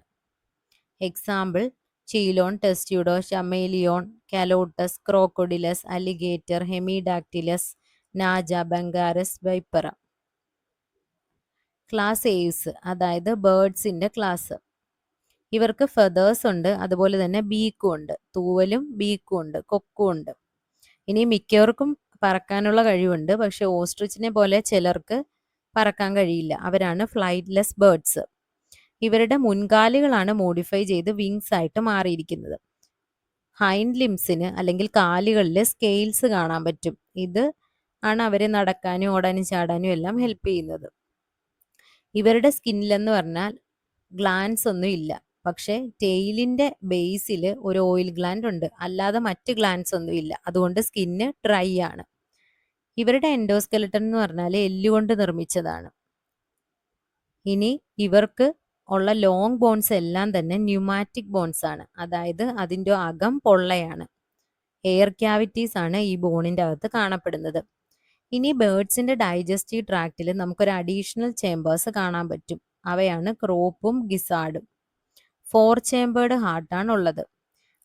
Example chelone, testudo, chamaeleon, calotes, crocodilus, alligator, hemidactylus, naja, bungarus, vipera. Class aves, അതായത് ബേർഡ്സിന്റെ ക്ലാസ്. ഇവർക്ക് ഫെതേഴ്സ് ഉണ്ട്, അതുപോലെ തന്നെ ബീക്കും ഉണ്ട്. തൂവലും ബീക്കും ഉണ്ട്, കൊക്കും ഉണ്ട്. ഇനി മിക്കവർക്കും പറക്കാനുള്ള കഴിവുണ്ട്, പക്ഷെ ഓസ്ട്രിച്ചിനെ പോലെ ചിലർക്ക് പറക്കാൻ കഴിയില്ല. അവരാണ് ഫ്ലൈറ്റ്ലെസ് ബേർഡ്സ്. ഇവരുടെ മുൻകാലുകളാണ് മോഡിഫൈ ചെയ്ത് വിങ്സ് ആയിട്ട് മാറിയിരിക്കുന്നത്. ഹൈൻഡ് ലിംസിന് അല്ലെങ്കിൽ കാലുകളിൽ സ്കെയിൽസ് കാണാൻ പറ്റും. ഇത് ആണ് അവരെ നടക്കാനും ഓടാനും ചാടാനും എല്ലാം ഹെൽപ്പ് ചെയ്യുന്നത്. ഇവരുടെ സ്കിന്നിലെന്ന് പറഞ്ഞാൽ ഗ്ലാൻസ് ഒന്നും ഇല്ല, പക്ഷെ ടെയിലിന്റെ ബേസിൽ ഒരു ഓയിൽ ഗ്ലാൻഡ് ഉണ്ട്, അല്ലാതെ മറ്റ് ഗ്ലാൻസ് ഒന്നും ഇല്ല. അതുകൊണ്ട് സ്കിന്ന് ഡ്രൈ ആണ്. ഇവരുടെ എൻഡോസ്കെലട്ടൺ എന്ന് പറഞ്ഞാൽ എല്ലുകൊണ്ട് നിർമ്മിച്ചതാണ്. ഇനി ഇവർക്ക് ഉള്ള ലോങ് ബോൺസ് എല്ലാം തന്നെ ന്യൂമാറ്റിക് ബോൺസ് ആണ്, അതായത് അതിൻ്റെ അകം പൊള്ളയാണ്. എയർ ക്യാവിറ്റീസ് ആണ് ഈ ബോണിന്റെ അകത്ത് കാണപ്പെടുന്നത്. ഇനി ബേർഡ്സിന്റെ ഡൈജസ്റ്റീവ് ട്രാക്റ്റിൽ നമുക്കൊരു അഡീഷണൽ ചേമ്പേഴ്സ് കാണാൻ പറ്റും. അവയാണ് ക്രോപ്പും ഗിസാർഡും. 4 ചേമ്പേർഡ് ഹാർട്ടാണ് ഉള്ളത്.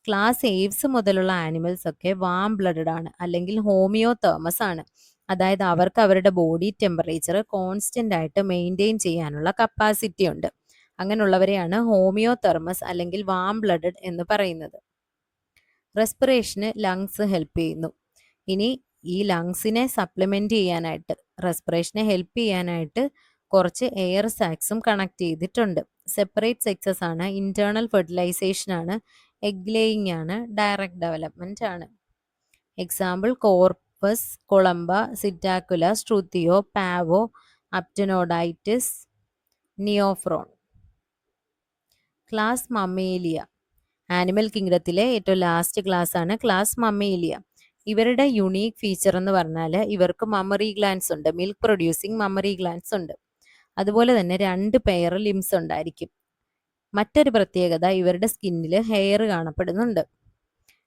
ക്ലാസ് ഏവ്സ് മുതലുള്ള ആനിമൽസ് ഒക്കെ വാം ബ്ലഡഡ് ആണ്, അല്ലെങ്കിൽ ഹോമിയോതേർമസ് ആണ്. അതായത് അവർക്ക് അവരുടെ ബോഡി ടെമ്പറേച്ചർ കോൺസ്റ്റന്റ് ആയിട്ട് മെയിൻറ്റെയിൻ ചെയ്യാനുള്ള കപ്പാസിറ്റി ഉണ്ട്. അങ്ങനെയുള്ളവരെയാണ് ഹോമിയോതെർമസ് അല്ലെങ്കിൽ വാം ബ്ലഡഡ് എന്ന് പറയുന്നത്. റെസ്പിറേഷന് ലങ്സ് ഹെൽപ്പ് ചെയ്യുന്നു. ഇനി ഈ ലങ്സിനെ സപ്ലിമെന്റ് ചെയ്യാനായിട്ട്, റെസ്പിറേഷനെ ഹെൽപ്പ് ചെയ്യാനായിട്ട് കുറച്ച് എയർ സാക്സും കണക്ട് ചെയ്തിട്ടുണ്ട്. സെപ്പറേറ്റ് സെക്സസ് ആണ്, ഇന്റേണൽ ഫെർട്ടിലൈസേഷൻ ആണ്, എഗ് ലേയിങ് ആണ്, ഡയറക്റ്റ് ഡെവലപ്മെന്റ് ആണ്. എക്സാമ്പിൾ കോർപ്പസ്, കൊളംബ, സിറ്റാക്കുല, സ്ട്രൂത്തിയോ, പാവോ, അപ്റ്റനോഡൈറ്റിസ്, നിയോഫ്രോൺ. ക്ലാസ് മമ്മേലിയ, ആനിമൽ കിങ്ഡത്തിലെ ഏറ്റവും ലാസ്റ്റ് ക്ലാസ് ആണ് ക്ലാസ് മമ്മേലിയ. ഇവരുടെ യുണീക്ക് ഫീച്ചർ എന്ന് പറഞ്ഞാൽ ഇവർക്ക് മമ്മറി ഗ്ലാൻസ് ഉണ്ട്, മിൽക്ക് പ്രൊഡ്യൂസിങ് മമ്മറി ഗ്ലാൻസ് ഉണ്ട്. അതുപോലെ തന്നെ 2 പെയർ ലിംസ് ഉണ്ടായിരിക്കും. മറ്റൊരു പ്രത്യേകത, ഇവരുടെ സ്കിന്നിൽ ഹെയർ കാണപ്പെടുന്നുണ്ട്.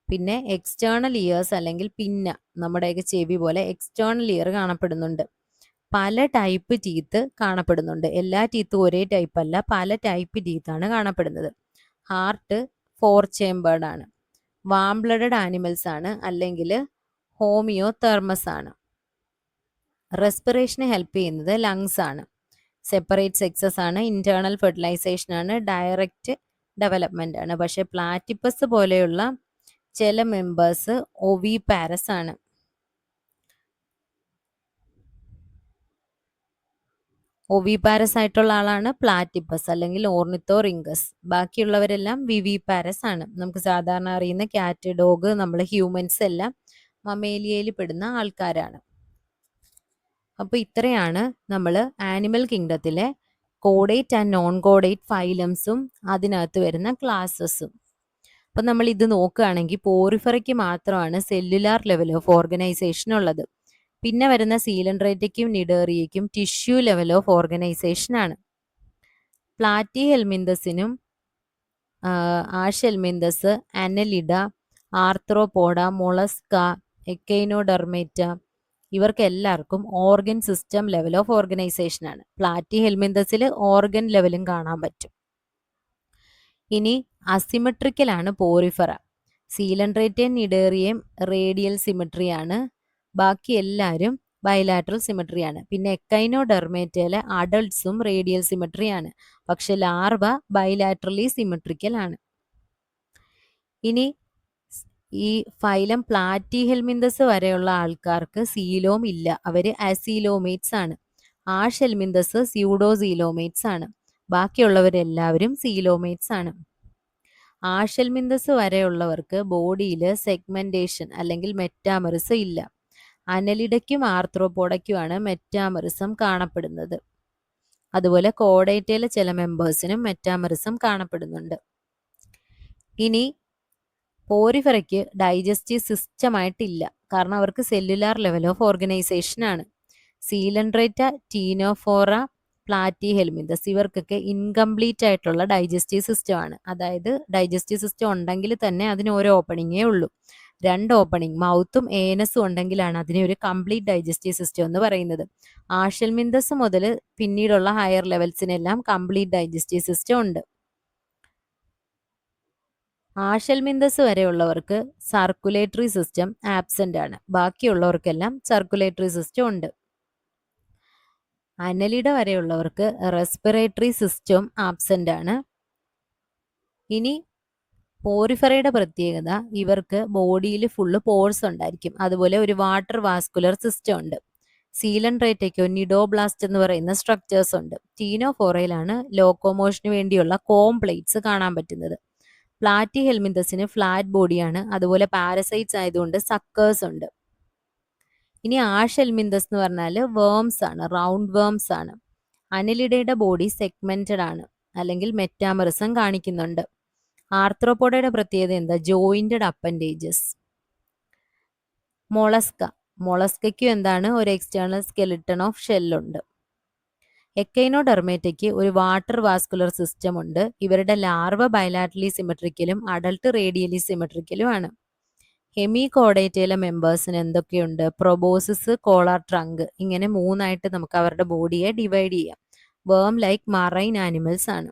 പിന്നെ എക്സ്റ്റേണൽ ഇയേഴ്സ് അല്ലെങ്കിൽ പിന്ന, നമ്മുടെയൊക്കെ ചെവി പോലെ എക്സ്റ്റേണൽ ഇയർ കാണപ്പെടുന്നുണ്ട്. പല ടൈപ്പ് ടീത്ത് കാണപ്പെടുന്നുണ്ട്. എല്ലാ ടീത്തും ഒരേ ടൈപ്പ് അല്ല, പല ടൈപ്പ് ടീത്താണ് കാണപ്പെടുന്നത്. ഹാർട്ട് 4 ചേമ്പേർഡ് ആണ്. വാം ബ്ലഡഡ് ആനിമൽസ് ആണ്, അല്ലെങ്കിൽ ഹോമിയോ തെർമസ് ആണ്. റെസ്പിറേഷന് ഹെൽപ്പ് ചെയ്യുന്നത് ലങ്സ് ആണ്. സെപ്പറേറ്റ് സെക്സസ് ആണ്, ഇന്റേണൽ ഫെർട്ടിലൈസേഷൻ ആണ്, ഡയറക്റ്റ് ഡെവലപ്മെന്റ് ആണ്. പക്ഷെ പ്ലാറ്റിപ്പസ് പോലെയുള്ള ചില മെമ്പേഴ്സ് ഒവി പാരസ് ആണ്. ഒവിപാരസ് ആയിട്ടുള്ള ആളാണ് പ്ലാറ്റിപ്പസ് അല്ലെങ്കിൽ ഓർണിത്തോറിംഗസ്. ബാക്കിയുള്ളവരെല്ലാം വിവിപാരസ് ആണ്. നമുക്ക് സാധാരണ അറിയുന്ന ക്യാറ്റ്, ഡോഗ്, നമ്മൾ ഹ്യൂമൻസ് എല്ലാം മമേലിയയിൽ പെടുന്ന ആൾക്കാരാണ്. അപ്പോൾ ഇത്രയാണ് നമ്മൾ animal കിങ്ഡത്തിലെ caudate and non caudate ഫൈലംസും അതിനകത്ത് വരുന്ന ക്ലാസ്സസും. അപ്പം നമ്മൾ ഇത് നോക്കുകയാണെങ്കിൽ പോറിഫറയ്ക്ക് മാത്രമാണ് സെല്ലുലാർ ലെവൽ ഓഫ് ഓർഗനൈസേഷൻ ഉള്ളത്. പിന്നെ വരുന്ന സീലൻഡ്രേറ്റയ്ക്കും നിഡേറിയയ്ക്കും ടിഷ്യൂ ലെവൽ ഓഫ് ഓർഗനൈസേഷൻ ആണ്. പ്ലാറ്റി ഹെൽമിന്തസിനും aschelminthes, annelida, arthropoda, mollusca, echinodermata, ഇവർക്ക് എല്ലാവർക്കും organ system level of organisation ആണ്. പ്ലാറ്റി ഹെൽമിന്തസിൽ ഓർഗൻ ലെവലും കാണാൻ പറ്റും. ഇനി അസിമെട്രിക്കൽ ആണ് പോറിഫറ. സീലൻഡ്രേറ്റയും നിഡേറിയയും റേഡിയൽ സിമെട്രി ആണ്. ബാക്കി എല്ലാവരും ബൈലാറ്ററൽ സിമെട്രി ആണ്. പിന്നെ എക്കൈനോഡെർമേറ്റയിലെ അഡൾട്ട്സും റേഡിയൽ സിമെട്രി ആണ്. പക്ഷെ ലാർവ ബൈലാറ്ററലി സിമെട്രിക്കൽ ആണ്. ഇനി ഈ ഫൈലം പ്ലാറ്റി ഹെൽമിന്തസ് വരെയുള്ള ആൾക്കാർക്ക് സീലോം ഇല്ല, അവര് അസീലോമേറ്റ്സ് ആണ്. ആഷ് ഹെൽമിന്തസ് സ്യൂഡോസീലോമേറ്റ്സ് ആണ്. ബാക്കിയുള്ളവരെല്ലാവരും സീലോമേറ്റ്സ് ആണ്. ആഷ് ഹെൽമിന്തസ് വരെയുള്ളവർക്ക് ബോഡിയിൽ സെഗ്മെന്റേഷൻ അല്ലെങ്കിൽ മെറ്റാമറിസം ഇല്ല. അനലിഡയ്ക്കും ആർത്രോപോഡയ്ക്കുമാണ് മെറ്റാമറിസം കാണപ്പെടുന്നത്. അതുപോലെ കോഡേറ്റയിലെ ചില മെമ്പേഴ്സിനും മെറ്റാമറിസം കാണപ്പെടുന്നുണ്ട്. ഇനി പോരിഫെറയ്ക്ക് ഡൈജസ്റ്റീവ് സിസ്റ്റമായിട്ടില്ല, കാരണം അവർക്ക് സെല്ലുലാർ ലെവൽ ഓഫ് ഓർഗനൈസേഷൻ ആണ്. സീലൻഡ്രേറ്റ, ടീനോഫോറ, പ്ലാറ്റി ഹെൽമിന്തസ് ഇവർക്കൊക്കെ ഇൻകംപ്ലീറ്റ് ആയിട്ടുള്ള ഡൈജസ്റ്റീവ് സിസ്റ്റം ആണ്. അതായത് ഡൈജസ്റ്റീവ് സിസ്റ്റം ഉണ്ടെങ്കിൽ തന്നെ അതിന് ഒരു ഓപ്പണിങ്ങേ ഉള്ളൂ. 2 ഓപ്പണിംഗ്, മൗത്തും ഏനസും ഉണ്ടെങ്കിലാണ് അതിനെ ഒരു കംപ്ലീറ്റ് ഡൈജസ്റ്റീവ് സിസ്റ്റം എന്ന് പറയുന്നത്. ആഷൽമിന്തസ് മുതൽ പിന്നീടുള്ള ഹയർ ലെവൽസിനെല്ലാം കംപ്ലീറ്റ് ഡൈജസ്റ്റീവ് സിസ്റ്റം ഉണ്ട്. ആഷൽമിന്തസ് വരെയുള്ളവർക്ക് സർക്കുലേറ്ററി സിസ്റ്റം ആബ്സെന്റ് ആണ്. ബാക്കിയുള്ളവർക്കെല്ലാം സർക്കുലേറ്ററി സിസ്റ്റം ഉണ്ട്. അനലിഡ വരെയുള്ളവർക്ക് റെസ്പിറേറ്ററി സിസ്റ്റം ആബ്സെന്റ് ആണ്. ഇനി പോരിഫെറയുടെ പ്രത്യേകത, ഇവർക്ക് ബോഡിയിൽ ഫുള്ള് പോഴ്സ് ഉണ്ടായിരിക്കും. അതുപോലെ ഒരു വാട്ടർ വാസ്കുലർ സിസ്റ്റം ഉണ്ട്. സീലൻഡ്രേറ്റയ്ക്കോ നിഡോബ്ലാസ്റ്റ് എന്ന് പറയുന്ന സ്ട്രക്ചേഴ്സ് ഉണ്ട്. ടീനോഫോറയിലാണ് ലോക്കോമോഷന് വേണ്ടിയുള്ള കോംപ്ലേറ്റ്സ് കാണാൻ പറ്റുന്നത്. പ്ലാറ്റി ഹെൽമിന്തസിന് ഫ്ലാറ്റ് ബോഡിയാണ്. അതുപോലെ പാരസൈറ്റ്സ് ആയതുകൊണ്ട് സക്കേഴ്സ് ഉണ്ട്. ഇനി ആഷെൽമിന്തസ് എന്ന് പറഞ്ഞാൽ വേംസ് ആണ്, റൗണ്ട് വേംസ് ആണ്. അനലിഡയുടെ ബോഡി സെഗ്മെന്റഡ് ആണ്, അല്ലെങ്കിൽ മെറ്റാമറിസം കാണിക്കുന്നുണ്ട്. ആർത്രോപോഡയുടെ പ്രത്യേകത എന്താ? Jointed appendages. മൊളസ്കയ്ക്കും എന്താണ്? ഒരു എക്സ്റ്റേണൽ സ്കെലിട്ടൺ ഓഫ് ഷെല്ലുണ്ട്. എക്കൈനോഡെർമേറ്റയ്ക്ക് ഒരു വാട്ടർ വാസ്കുലർ സിസ്റ്റം ഉണ്ട്. ഇവരുടെ ലാർവ ബയലാറ്ററലി സിമെട്രിക്കലും അഡൾട്ട് റേഡിയലി സിമെട്രിക്കലും ആണ്. ഹെമികോഡേറ്റയിലെ മെമ്പേഴ്സിന് എന്തൊക്കെയുണ്ട്? പ്രൊബോസിസ്, കോളാർ ട്രങ്ക്, ഇങ്ങനെ 3ആയിട്ട് നമുക്ക് അവരുടെ ബോഡിയെ ഡിവൈഡ് ചെയ്യാം. വേം ലൈക്ക് മറൈൻ ആനിമൽസ് ആണ്.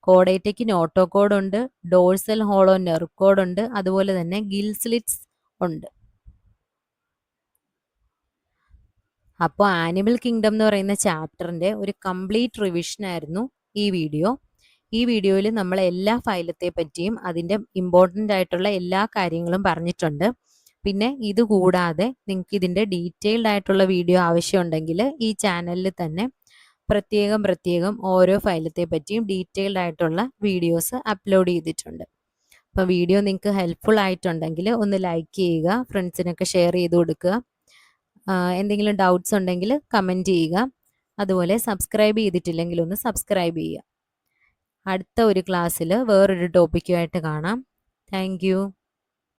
കോഡേറ്റയ്ക്ക് നോട്ടോകോഡ് ഉണ്ട്, ഡോഴ്സൽ ഹോളോ നെർവ് കോഡ് ഉണ്ട്, അതുപോലെ തന്നെ ഗിൽ സ്ലിറ്റ്സ് ഉണ്ട്. അപ്പോൾ ആനിമൽ കിങ്ഡം എന്ന് പറയുന്ന ചാപ്റ്ററിന്റെ ഒരു കംപ്ലീറ്റ് റിവിഷൻ ആയിരുന്നു ഈ വീഡിയോ. ഈ വീഡിയോയിൽ നമ്മൾ എല്ലാ ഫൈലത്തെ പറ്റിയും അതിൻ്റെ ഇമ്പോർട്ടൻ്റ് ആയിട്ടുള്ള എല്ലാ കാര്യങ്ങളും പറഞ്ഞിട്ടുണ്ട്. പിന്നെ ഇത് കൂടാതെ നിങ്ങൾക്ക് ഇതിൻ്റെ ഡീറ്റെയിൽഡ് ആയിട്ടുള്ള വീഡിയോ ആവശ്യമുണ്ടെങ്കിൽ ഈ ചാനലിൽ തന്നെ പ്രത്യേകം ഓരോ ഫൈലത്തെ പറ്റിയും ഡീറ്റെയിൽഡ് ആയിട്ടുള്ള വീഡിയോസ് അപ്ലോഡ് ചെയ്തിട്ടുണ്ട്. അപ്പോൾ വീഡിയോ നിങ്ങൾക്ക് ഹെൽപ്ഫുൾ ആയിട്ടുണ്ടെങ്കിൽ ഒന്ന് ലൈക്ക് ചെയ്യുക, ഫ്രണ്ട്സിനൊക്കെ ഷെയർ ചെയ്ത് കൊടുക്കുക. എന്തെങ്കിലും ഡൗട്ട്സ് ഉണ്ടെങ്കിൽ കമൻറ്റ് ചെയ്യുക. അതുപോലെ സബ്സ്ക്രൈബ് ചെയ്തിട്ടില്ലെങ്കിൽ ഒന്ന് സബ്സ്ക്രൈബ് ചെയ്യുക. അടുത്ത ഒരു ക്ലാസ്സിൽ വേറൊരു ടോപ്പിക്കുമായിട്ട് കാണാം. Thank you.